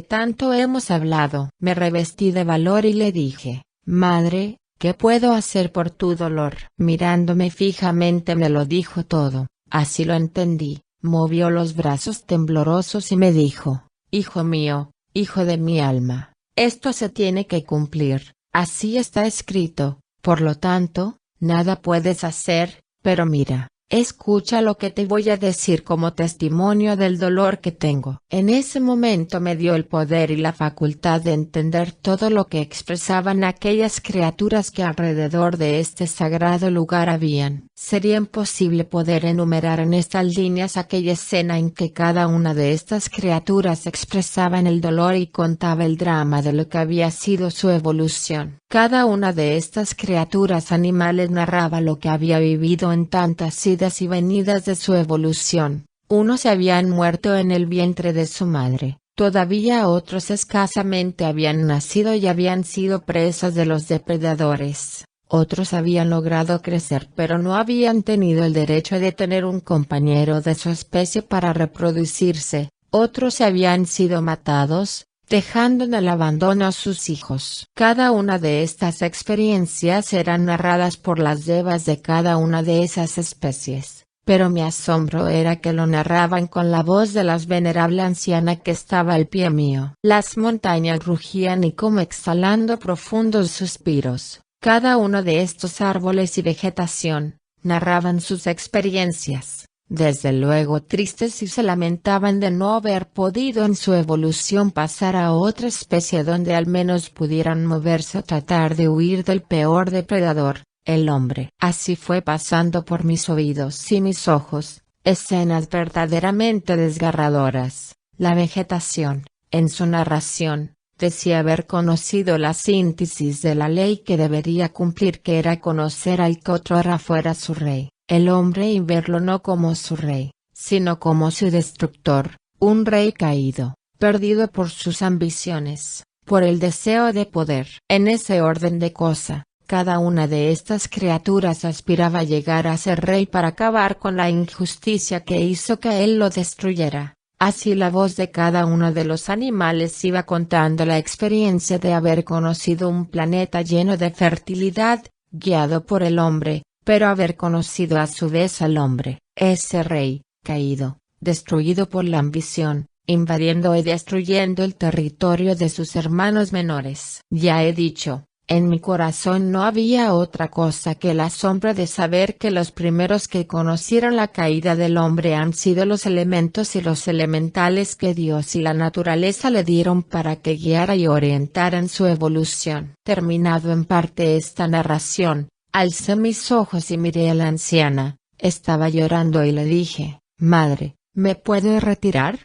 S1: tanto hemos hablado. Me revestí de valor y le dije, madre, ¿qué puedo hacer por tu dolor? Mirándome fijamente me lo dijo todo, así lo entendí, movió los brazos temblorosos y me dijo, hijo mío, hijo de mi alma, esto se tiene que cumplir, así está escrito, por lo tanto, nada puedes hacer. Pero mira, escucha lo que te voy a decir como testimonio del dolor que tengo. En ese momento me dio el poder y la facultad de entender todo lo que expresaban aquellas criaturas que alrededor de este sagrado lugar habían. Sería imposible poder enumerar en estas líneas aquella escena en que cada una de estas criaturas expresaban el dolor y contaba el drama de lo que había sido su evolución. Cada una de estas criaturas animales narraba lo que había vivido en tantas idas y venidas de su evolución. Unos habían muerto en el vientre de su madre, todavía otros escasamente habían nacido y habían sido presas de los depredadores. Otros habían logrado crecer pero no habían tenido el derecho de tener un compañero de su especie para reproducirse. Otros habían sido matados, dejando en el abandono a sus hijos. Cada una de estas experiencias eran narradas por las devas de cada una de esas especies, pero mi asombro era que lo narraban con la voz de la venerable anciana que estaba al pie mío. Las montañas rugían y como exhalando profundos suspiros. Cada uno de estos árboles y vegetación, narraban sus experiencias, desde luego tristes y se lamentaban de no haber podido en su evolución pasar a otra especie donde al menos pudieran moverse o tratar de huir del peor depredador, el hombre. Así fue pasando por mis oídos y mis ojos, escenas verdaderamente desgarradoras. La vegetación, en su narración, decía haber conocido la síntesis de la ley que debería cumplir, que era conocer al que otrora fuera su rey, el hombre, y verlo no como su rey, sino como su destructor, un rey caído, perdido por sus ambiciones, por el deseo de poder. En ese orden de cosa, cada una de estas criaturas aspiraba a llegar a ser rey para acabar con la injusticia que hizo que él lo destruyera. Así la voz de cada uno de los animales iba contando la experiencia de haber conocido un planeta lleno de fertilidad, guiado por el hombre, pero haber conocido a su vez al hombre, ese rey, caído, destruido por la ambición, invadiendo y destruyendo el territorio de sus hermanos menores. Ya he dicho, en mi corazón no había otra cosa que el asombro de saber que los primeros que conocieron la caída del hombre han sido los elementos y los elementales que Dios y la naturaleza le dieron para que guiara y orientaran su evolución. Terminado en parte esta narración, alcé mis ojos y miré a la anciana. Estaba llorando y le dije, madre, ¿me puedo retirar?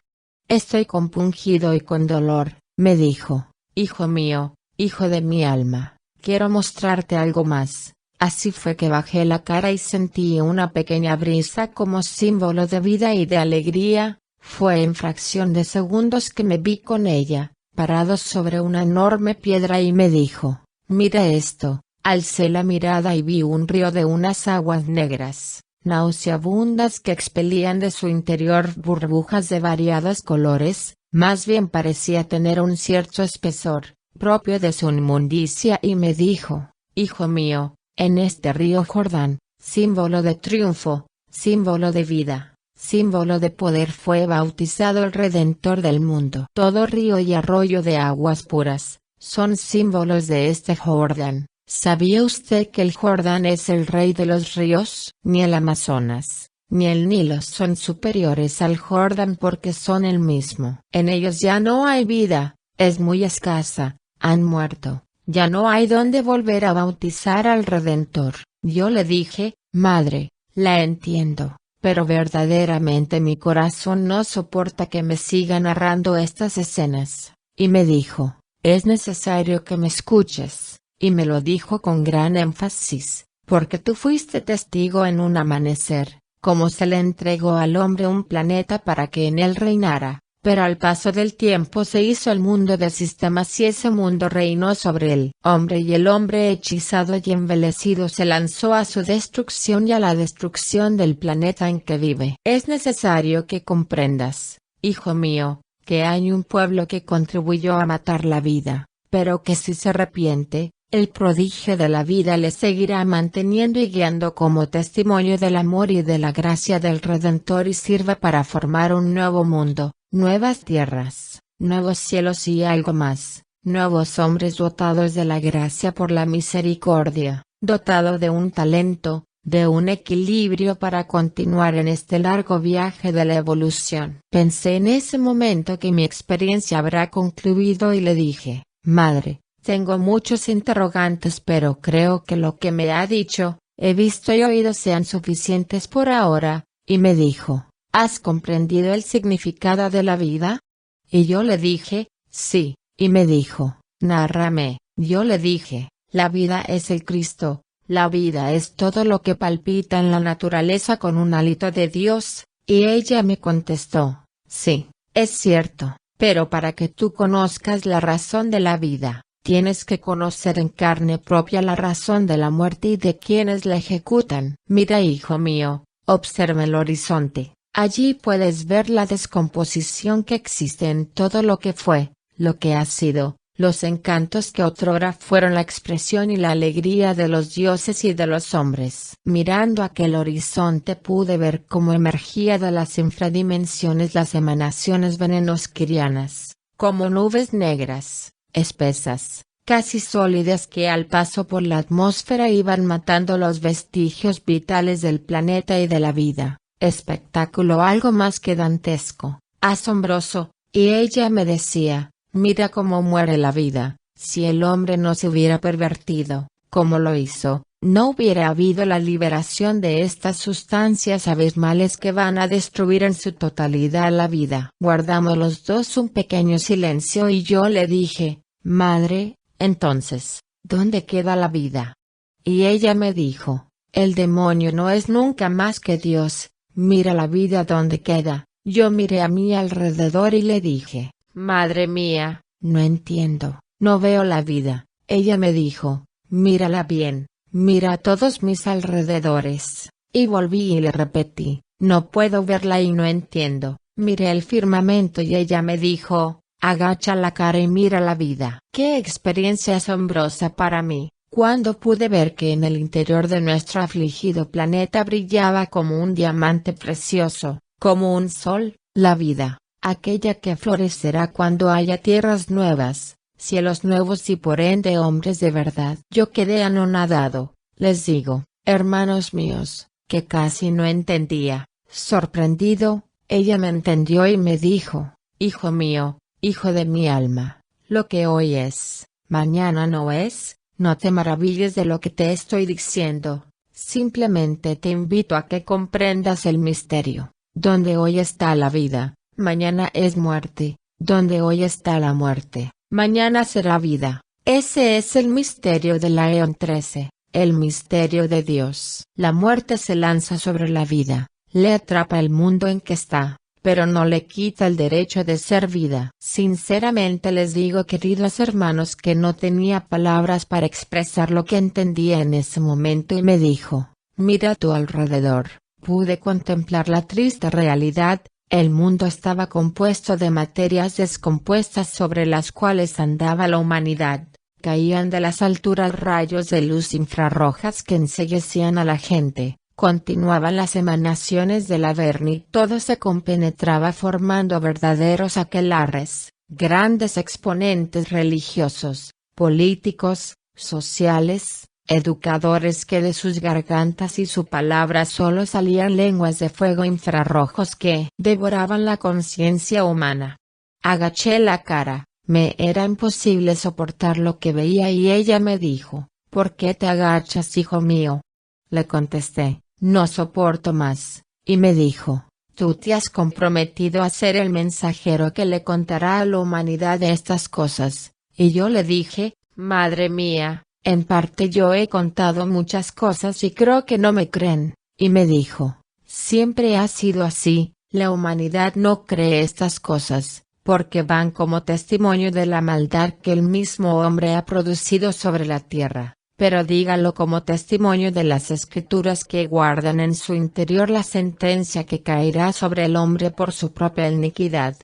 S1: Estoy compungido y con dolor. Me dijo, hijo mío, hijo de mi alma, quiero mostrarte algo más. Así fue que bajé la cara y sentí una pequeña brisa como símbolo de vida y de alegría. Fue en fracción de segundos que me vi con ella, parado sobre una enorme piedra y me dijo, mira esto. Alcé la mirada y vi un río de unas aguas negras, nauseabundas que expelían de su interior burbujas de variados colores, más bien parecía tener un cierto espesor, propio de su inmundicia y me dijo, hijo mío, en este río Jordán, símbolo de triunfo, símbolo de vida, símbolo de poder fue bautizado el Redentor del mundo. Todo río y arroyo de aguas puras, son símbolos de este Jordán. ¿Sabía usted que el Jordán es el rey de los ríos? Ni el Amazonas, ni el Nilo son superiores al Jordán porque son el mismo. En ellos ya no hay vida, es muy escasa, han muerto, ya no hay donde volver a bautizar al Redentor. Yo le dije, madre, la entiendo, pero verdaderamente mi corazón no soporta que me siga narrando estas escenas. Y me dijo, es necesario que me escuches. Y me lo dijo con gran énfasis, porque tú fuiste testigo en un amanecer, como se le entregó al hombre un planeta para que en él reinara, pero al paso del tiempo se hizo el mundo de sistemas y ese mundo reinó sobre el hombre y el hombre hechizado y envilecido se lanzó a su destrucción y a la destrucción del planeta en que vive. Es necesario que comprendas, hijo mío, que hay un pueblo que contribuyó a matar la vida, pero que si se arrepiente, el prodigio de la vida le seguirá manteniendo y guiando como testimonio del amor y de la gracia del Redentor y sirva para formar un nuevo mundo, nuevas tierras, nuevos cielos y algo más, nuevos hombres dotados de la gracia por la misericordia, dotado de un talento, de un equilibrio para continuar en este largo viaje de la evolución. Pensé en ese momento que mi experiencia habrá concluido y le dije, madre, tengo muchos interrogantes pero creo que lo que me ha dicho, he visto y oído sean suficientes por ahora, y me dijo, ¿has comprendido el significado de la vida? Y yo le dije, sí, y me dijo, nárrame. Yo le dije, la vida es el Cristo, la vida es todo lo que palpita en la naturaleza con un hálito de Dios, y ella me contestó, sí, es cierto, pero para que tú conozcas la razón de la vida, tienes que conocer en carne propia la razón de la muerte y de quienes la ejecutan. Mira hijo mío, observa el horizonte, allí puedes ver la descomposición que existe en todo lo que fue, lo que ha sido, los encantos que otrora fueron la expresión y la alegría de los dioses y de los hombres. Mirando aquel horizonte pude ver cómo emergía de las infradimensiones las emanaciones venenosquirianas, como nubes negras, espesas, casi sólidas que al paso por la atmósfera iban matando los vestigios vitales del planeta y de la vida. Espectáculo algo más que dantesco, asombroso, y ella me decía, mira cómo muere la vida, si el hombre no se hubiera pervertido, como lo hizo, no hubiera habido la liberación de estas sustancias abismales que van a destruir en su totalidad la vida. Guardamos los dos un pequeño silencio y yo le dije, madre, entonces, ¿dónde queda la vida? Y ella me dijo, el demonio no es nunca más que Dios, mira la vida dónde queda. Yo miré a mi alrededor y le dije, madre mía, no entiendo, no veo la vida. Ella me dijo, mírala bien, mira a todos mis alrededores. Y volví y le repetí, no puedo verla y no entiendo. Miré el firmamento y ella me dijo, agacha la cara y mira la vida. Qué experiencia asombrosa para mí, cuando pude ver que en el interior de nuestro afligido planeta brillaba como un diamante precioso, como un sol, la vida, aquella que florecerá cuando haya tierras nuevas, cielos nuevos y por ende hombres de verdad. Yo quedé anonadado, les digo, hermanos míos, que casi no entendía. Sorprendido, ella me entendió y me dijo, hijo mío, hijo de mi alma, lo que hoy es, mañana no es, no te maravilles de lo que te estoy diciendo, simplemente te invito a que comprendas el misterio. Donde hoy está la vida, mañana es muerte, donde hoy está la muerte, mañana será vida. Ese es el misterio de la Eón 13. El misterio de Dios. La muerte se lanza sobre la vida, le atrapa el mundo en que está, pero no le quita el derecho de ser vida. Sinceramente les digo, queridos hermanos, que no tenía palabras para expresar lo que entendía en ese momento y me dijo, mira a tu alrededor. Pude contemplar la triste realidad. El mundo estaba compuesto de materias descompuestas sobre las cuales andaba la humanidad. Caían de las alturas rayos de luz infrarrojas que enceguecían a la gente. Continuaban las emanaciones del Averno y todo se compenetraba formando verdaderos aquelarres, grandes exponentes religiosos, políticos, sociales, educadores, que de sus gargantas y su palabra solo salían lenguas de fuego infrarrojos que devoraban la conciencia humana. Agaché la cara, me era imposible soportar lo que veía y ella me dijo, ¿por qué te agachas, hijo mío? Le contesté, no soporto más, y me dijo, tú te has comprometido a ser el mensajero que le contará a la humanidad de estas cosas, y yo le dije, madre mía, en parte yo he contado muchas cosas y creo que no me creen, y me dijo, siempre ha sido así, la humanidad no cree estas cosas, porque van como testimonio de la maldad que el mismo hombre ha producido sobre la tierra, pero dígalo como testimonio de las escrituras que guardan en su interior la sentencia que caerá sobre el hombre por su propia iniquidad.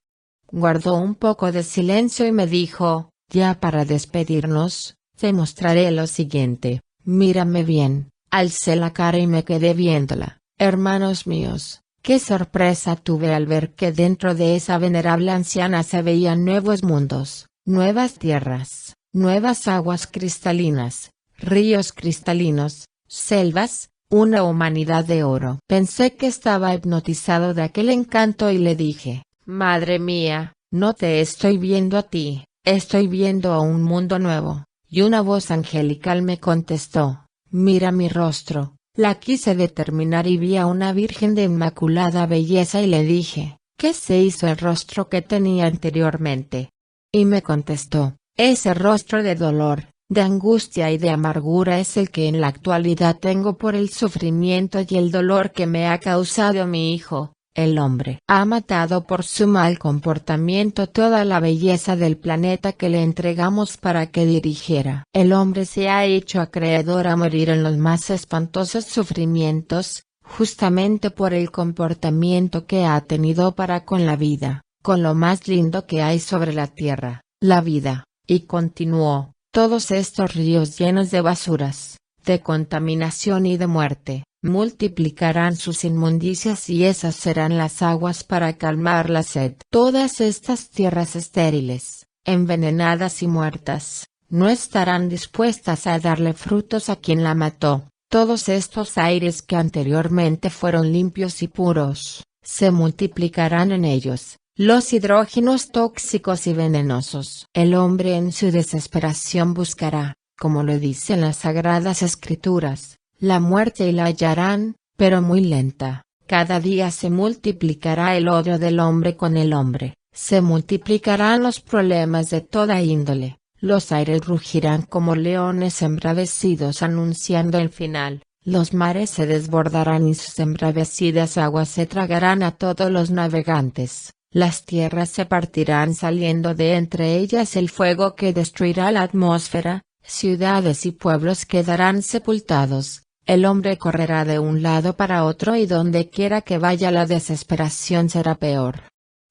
S1: Guardó un poco de silencio y me dijo, ya para despedirnos, te mostraré lo siguiente, mírame bien. Alcé la cara y me quedé viéndola. Hermanos míos, qué sorpresa tuve al ver que dentro de esa venerable anciana se veían nuevos mundos, nuevas tierras, nuevas aguas cristalinas, ríos cristalinos, selvas, una humanidad de oro. Pensé que estaba hipnotizado de aquel encanto y le dije, madre mía, no te estoy viendo a ti, estoy viendo a un mundo nuevo. Y una voz angelical me contestó, mira mi rostro. La quise determinar y vi a una virgen de inmaculada belleza y le dije, ¿qué se hizo el rostro que tenía anteriormente? Y me contestó, ese rostro de dolor, de angustia y de amargura es el que en la actualidad tengo por el sufrimiento y el dolor que me ha causado mi hijo. El hombre ha matado por su mal comportamiento toda la belleza del planeta que le entregamos para que dirigiera. El hombre se ha hecho acreedor a morir en los más espantosos sufrimientos, justamente por el comportamiento que ha tenido para con la vida, con lo más lindo que hay sobre la tierra, la vida. Y continuó, todos estos ríos llenos de basuras, de contaminación y de muerte, multiplicarán sus inmundicias y esas serán las aguas para calmar la sed. Todas estas tierras estériles, envenenadas y muertas, no estarán dispuestas a darle frutos a quien la mató. Todos estos aires que anteriormente fueron limpios y puros, se multiplicarán en ellos, los hidrógenos tóxicos y venenosos. El hombre en su desesperación buscará, como lo dicen las sagradas escrituras, la muerte y la hallarán, pero muy lenta. Cada día se multiplicará el odio del hombre con el hombre, se multiplicarán los problemas de toda índole, los aires rugirán como leones embravecidos anunciando el final, los mares se desbordarán y sus embravecidas aguas se tragarán a todos los navegantes, las tierras se partirán saliendo de entre ellas el fuego que destruirá la atmósfera, ciudades y pueblos quedarán sepultados. El hombre correrá de un lado para otro y donde quiera que vaya la desesperación será peor.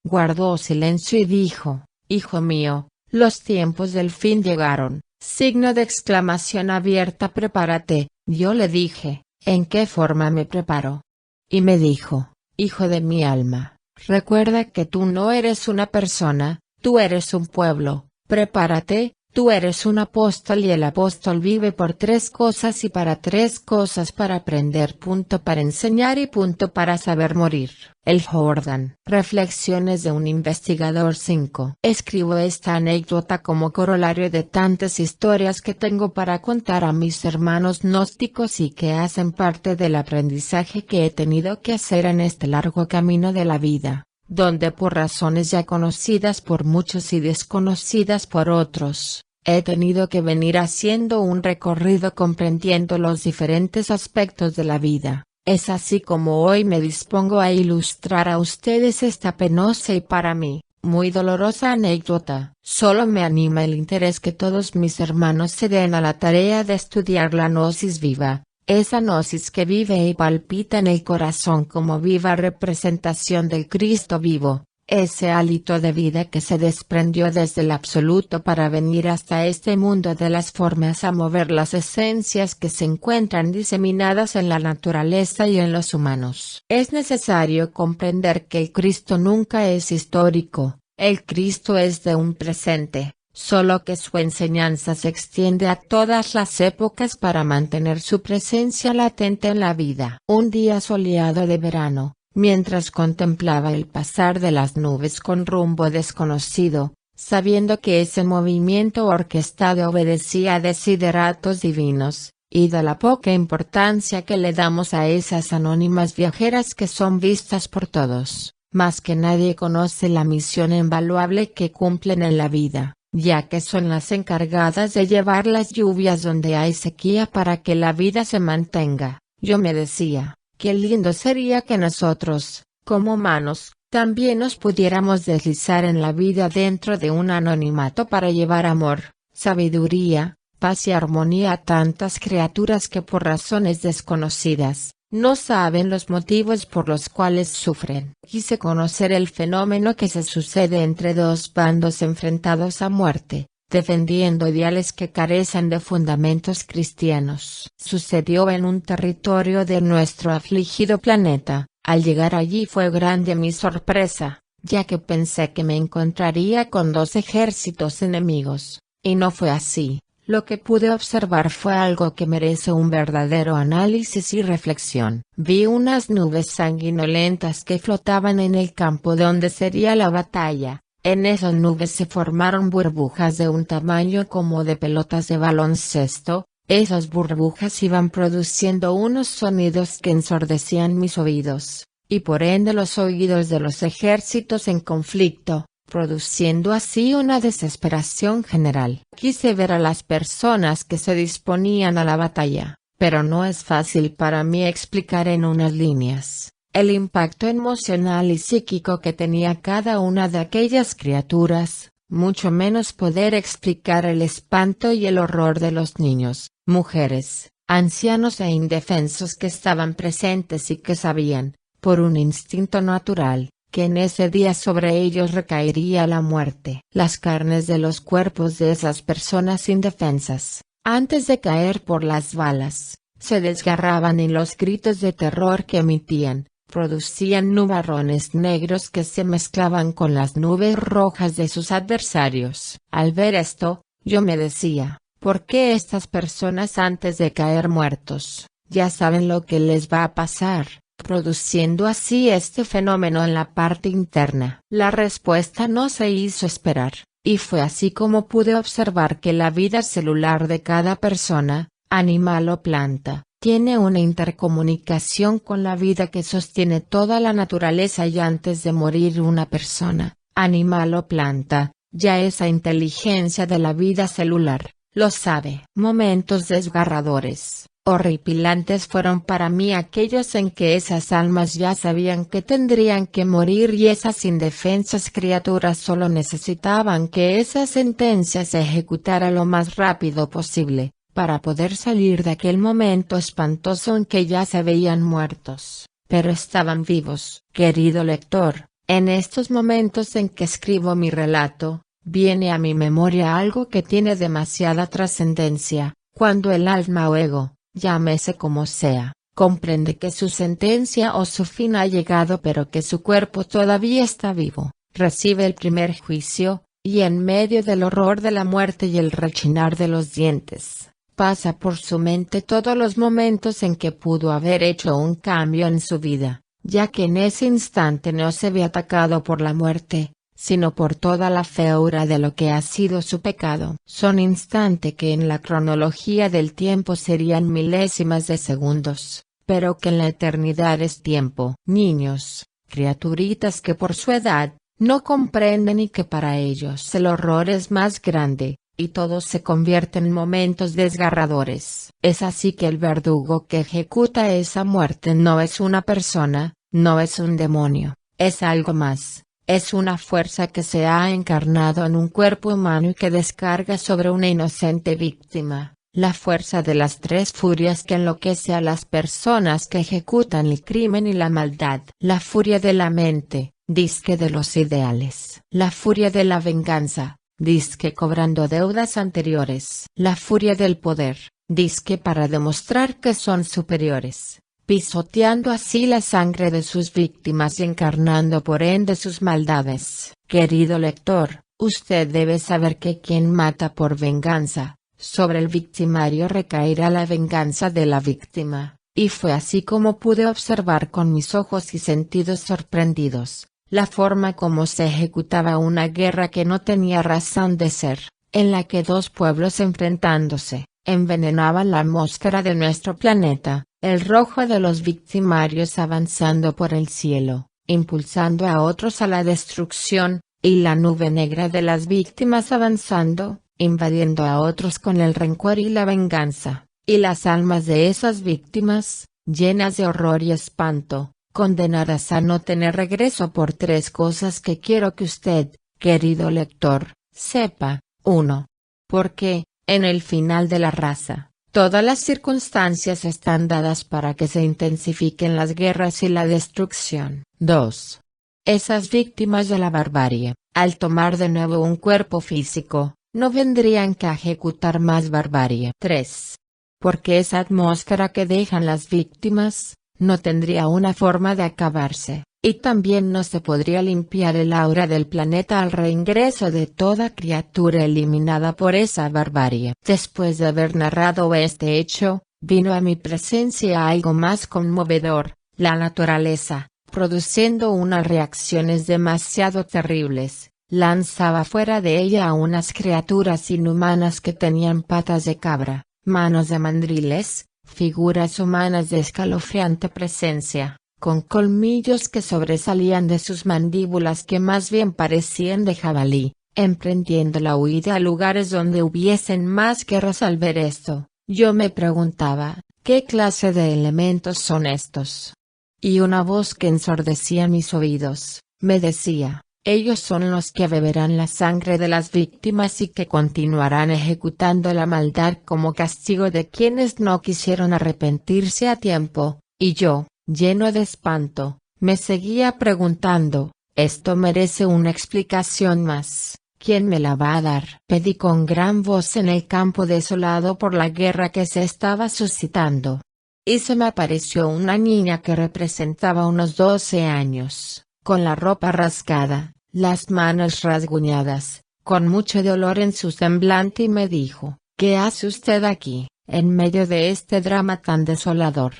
S1: Guardó silencio y dijo, hijo mío, los tiempos del fin llegaron, signo de exclamación abierta, prepárate. Yo le dije, ¿en qué forma me preparo? Y me dijo, hijo de mi alma, recuerda que tú no eres una persona, tú eres un pueblo, prepárate. Tú eres un apóstol y el apóstol vive por 3 cosas y para 3 cosas: para aprender, para enseñar y para saber morir. El Jordan. Reflexiones de un investigador 5. Escribo esta anécdota como corolario de tantas historias que tengo para contar a mis hermanos gnósticos y que hacen parte del aprendizaje que he tenido que hacer en este largo camino de la vida, donde por razones ya conocidas por muchos y desconocidas por otros, he tenido que venir haciendo un recorrido comprendiendo los diferentes aspectos de la vida. Es así como hoy me dispongo a ilustrar a ustedes esta penosa y para mí, muy dolorosa anécdota. Solo me anima el interés que todos mis hermanos se den a la tarea de estudiar la gnosis viva, esa gnosis que vive y palpita en el corazón como viva representación del Cristo vivo. Ese hálito de vida que se desprendió desde el absoluto para venir hasta este mundo de las formas a mover las esencias que se encuentran diseminadas en la naturaleza y en los humanos. Es necesario comprender que el Cristo nunca es histórico, el Cristo es de un presente, solo que su enseñanza se extiende a todas las épocas para mantener su presencia latente en la vida. Un día soleado de verano, mientras contemplaba el pasar de las nubes con rumbo desconocido, sabiendo que ese movimiento orquestado obedecía a desideratos divinos, y de la poca importancia que le damos a esas anónimas viajeras que son vistas por todos, más que nadie conoce la misión invaluable que cumplen en la vida, ya que son las encargadas de llevar las lluvias donde hay sequía para que la vida se mantenga. Yo me decía, qué lindo sería que nosotros, como humanos, también nos pudiéramos deslizar en la vida dentro de un anonimato para llevar amor, sabiduría, paz y armonía a tantas criaturas que por razones desconocidas, no saben los motivos por los cuales sufren. Quise conocer el fenómeno que se sucede entre dos bandos enfrentados a muerte, defendiendo ideales que carecen de fundamentos cristianos. Sucedió en un territorio de nuestro afligido planeta. Al llegar allí fue grande mi sorpresa, ya que pensé que me encontraría con dos ejércitos enemigos, y no fue así. Lo que pude observar fue algo que merece un verdadero análisis y reflexión. Vi unas nubes sanguinolentas que flotaban en el campo donde sería la batalla. En esas nubes se formaron burbujas de un tamaño como de pelotas de baloncesto. Esas burbujas iban produciendo unos sonidos que ensordecían mis oídos, y por ende los oídos de los ejércitos en conflicto, produciendo así una desesperación general. Quise ver a las personas que se disponían a la batalla, pero no es fácil para mí explicar en unas líneas el impacto emocional y psíquico que tenía cada una de aquellas criaturas, mucho menos poder explicar el espanto y el horror de los niños, mujeres, ancianos e indefensos que estaban presentes y que sabían, por un instinto natural, que en ese día sobre ellos recaería la muerte. Las carnes de los cuerpos de esas personas indefensas, antes de caer por las balas, se desgarraban y los gritos de terror que emitían, producían nubarrones negros que se mezclaban con las nubes rojas de sus adversarios. Al ver esto, yo me decía, ¿por qué estas personas antes de caer muertos, ya saben lo que les va a pasar, produciendo así este fenómeno en la parte interna? La respuesta no se hizo esperar, y fue así como pude observar que la vida celular de cada persona, animal o planta, tiene una intercomunicación con la vida que sostiene toda la naturaleza y antes de morir una persona, animal o planta, ya esa inteligencia de la vida celular, lo sabe. Momentos desgarradores, horripilantes fueron para mí aquellos en que esas almas ya sabían que tendrían que morir y esas indefensas criaturas solo necesitaban que esa sentencia se ejecutara lo más rápido posible, para poder salir de aquel momento espantoso en que ya se veían muertos, pero estaban vivos. Querido lector, en estos momentos en que escribo mi relato, viene a mi memoria algo que tiene demasiada trascendencia, cuando el alma o ego, llámese como sea, comprende que su sentencia o su fin ha llegado pero que su cuerpo todavía está vivo, recibe el primer juicio, y en medio del horror de la muerte y el rechinar de los dientes, pasa por su mente todos los momentos en que pudo haber hecho un cambio en su vida, ya que en ese instante no se ve atacado por la muerte, sino por toda la feura de lo que ha sido su pecado. Son instantes que en la cronología del tiempo serían milésimas de segundos, pero que en la eternidad es tiempo. Niños, criaturitas que por su edad, no comprenden y que para ellos el horror es más grande, y todo se convierte en momentos desgarradores. Es así que el verdugo que ejecuta esa muerte no es una persona, no es un demonio, es algo más. Es una fuerza que se ha encarnado en un cuerpo humano y que descarga sobre una inocente víctima, la fuerza de las tres furias que enloquece a las personas que ejecutan el crimen y la maldad. La furia de la mente, dizque de los ideales. La furia de la venganza, dizque cobrando deudas anteriores. La furia del poder, dizque para demostrar que son superiores, pisoteando así la sangre de sus víctimas y encarnando por ende sus maldades. Querido lector, usted debe saber que quien mata por venganza, sobre el victimario recaerá la venganza de la víctima, y fue así como pude observar con mis ojos y sentidos sorprendidos, la forma como se ejecutaba una guerra que no tenía razón de ser, en la que dos pueblos enfrentándose, envenenaban la atmósfera de nuestro planeta. El rojo de los victimarios avanzando por el cielo, impulsando a otros a la destrucción, y la nube negra de las víctimas avanzando, invadiendo a otros con el rencor y la venganza, y las almas de esas víctimas, llenas de horror y espanto, condenadas a no tener regreso por tres cosas que quiero que usted, querido lector, sepa. 1. Porque, en el final de la raza, todas las circunstancias están dadas para que se intensifiquen las guerras y la destrucción. 2. Esas víctimas de la barbarie, al tomar de nuevo un cuerpo físico, no vendrían que a ejecutar más barbarie. 3. Porque esa atmósfera que dejan las víctimas, no tendría una forma de acabarse, y también no se podría limpiar el aura del planeta al reingreso de toda criatura eliminada por esa barbarie. Después de haber narrado este hecho, vino a mi presencia algo más conmovedor, la naturaleza, produciendo unas reacciones demasiado terribles, lanzaba fuera de ella a unas criaturas inhumanas que tenían patas de cabra, manos de mandriles, figuras humanas de escalofriante presencia, con colmillos que sobresalían de sus mandíbulas que más bien parecían de jabalí, emprendiendo la huida a lugares donde hubiesen más guerras. Al ver esto, yo me preguntaba, ¿qué clase de elementos son estos? Y una voz que ensordecía mis oídos, me decía, ellos son los que beberán la sangre de las víctimas y que continuarán ejecutando la maldad como castigo de quienes no quisieron arrepentirse a tiempo. Y yo, lleno de espanto, me seguía preguntando, esto merece una explicación más, ¿quién me la va a dar? Pedí con gran voz en el campo desolado por la guerra que se estaba suscitando. Y se me apareció una niña que representaba unos 12 años, con la ropa rasgada, las manos rasguñadas, con mucho dolor en su semblante y me dijo, ¿qué hace usted aquí, en medio de este drama tan desolador?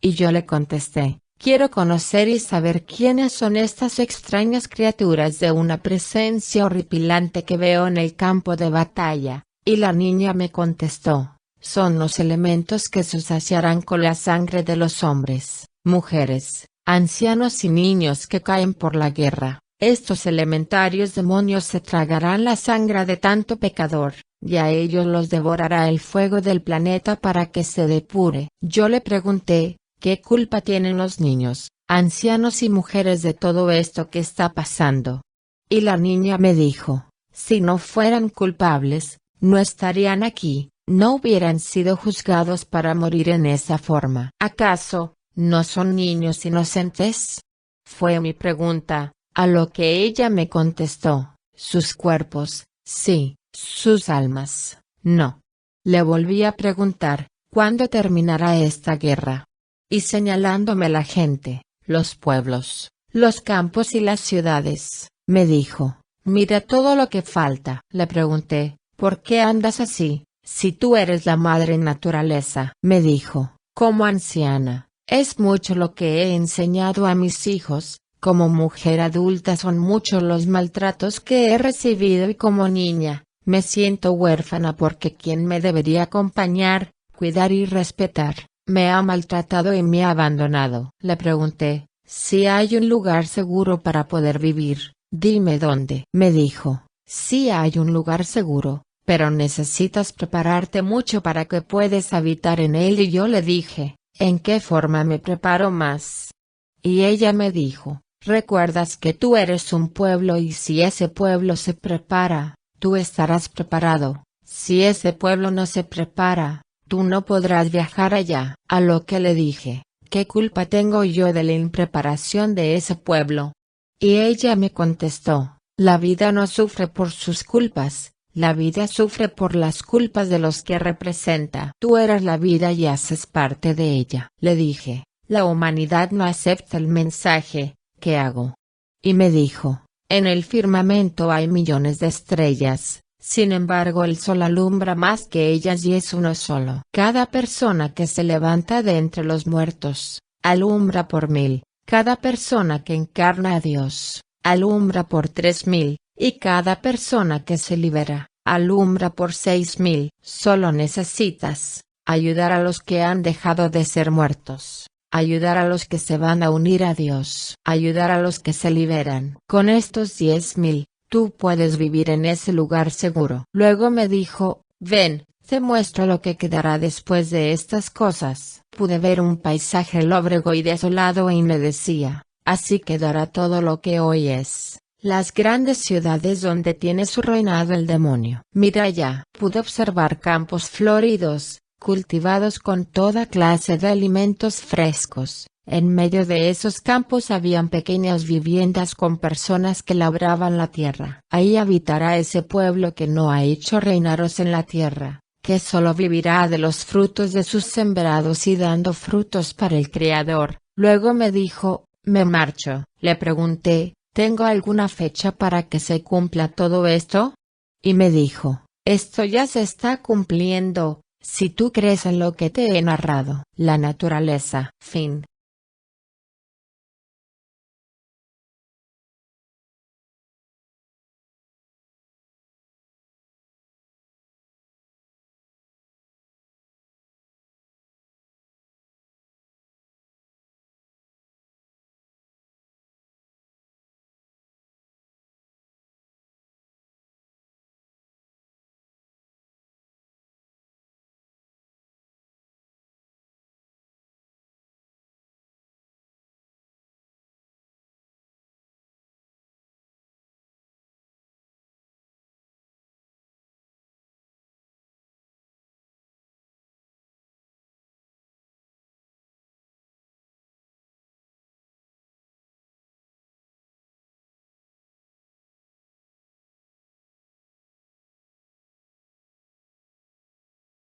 S1: Y yo le contesté, quiero conocer y saber quiénes son estas extrañas criaturas de una presencia horripilante que veo en el campo de batalla, y la niña me contestó, son los elementos que se saciarán con la sangre de los hombres, mujeres, ancianos y niños que caen por la guerra. Estos elementarios demonios se tragarán la sangre de tanto pecador, y a ellos los devorará el fuego del planeta para que se depure. Yo le pregunté, ¿qué culpa tienen los niños, ancianos y mujeres de todo esto que está pasando? Y la niña me dijo, si no fueran culpables, no estarían aquí, no hubieran sido juzgados para morir en esa forma. ¿Acaso, no son niños inocentes? Fue mi pregunta, a lo que ella me contestó, sus cuerpos, sí, sus almas, no. Le volví a preguntar, ¿cuándo terminará esta guerra? Y señalándome la gente, los pueblos, los campos y las ciudades, me dijo, mira todo lo que falta. Le pregunté, ¿por qué andas así, si tú eres la madre naturaleza? Me dijo, como anciana, es mucho lo que he enseñado a mis hijos, como mujer adulta son muchos los maltratos que he recibido y como niña, me siento huérfana porque quien me debería acompañar, cuidar y respetar, me ha maltratado y me ha abandonado. Le pregunté, si hay un lugar seguro para poder vivir, dime dónde. Me dijo, sí hay un lugar seguro, pero necesitas prepararte mucho para que puedas habitar en él. Y yo le dije, ¿en qué forma me preparo más? Y ella me dijo, recuerdas que tú eres un pueblo y si ese pueblo se prepara, tú estarás preparado. Si ese pueblo no se prepara, tú no podrás viajar allá. A lo que le dije, ¿qué culpa tengo yo de la impreparación de ese pueblo? Y ella me contestó, la vida no sufre por sus culpas, la vida sufre por las culpas de los que representa. Tú eres la vida y haces parte de ella. Le dije, la humanidad no acepta el mensaje, ¿qué hago? Y me dijo, en el firmamento hay millones de estrellas. Sin embargo el sol alumbra más que ellas y es uno solo. Cada persona que se levanta de entre los muertos, alumbra por 1000, cada persona que encarna a Dios, alumbra por 3000, y cada persona que se libera, alumbra por 6000. Solo necesitas ayudar a los que han dejado de ser muertos, ayudar a los que se van a unir a Dios, ayudar a los que se liberan. Con estos 10.000, tú puedes vivir en ese lugar seguro. Luego me dijo, ven, te muestro lo que quedará después de estas cosas. Pude ver un paisaje lóbrego y desolado y me decía, así quedará todo lo que hoy es. Las grandes ciudades donde tiene su reinado el demonio. Mira allá. Pude observar campos floridos, cultivados con toda clase de alimentos frescos. En medio de esos campos habían pequeñas viviendas con personas que labraban la tierra. Ahí habitará ese pueblo que no ha hecho reinaros en la tierra, que solo vivirá de los frutos de sus sembrados y dando frutos para el Creador. Luego me dijo, me marcho. Le pregunté, ¿tengo alguna fecha para que se cumpla todo esto? Y me dijo, esto ya se está cumpliendo, si tú crees en lo que te he narrado. La naturaleza. Fin.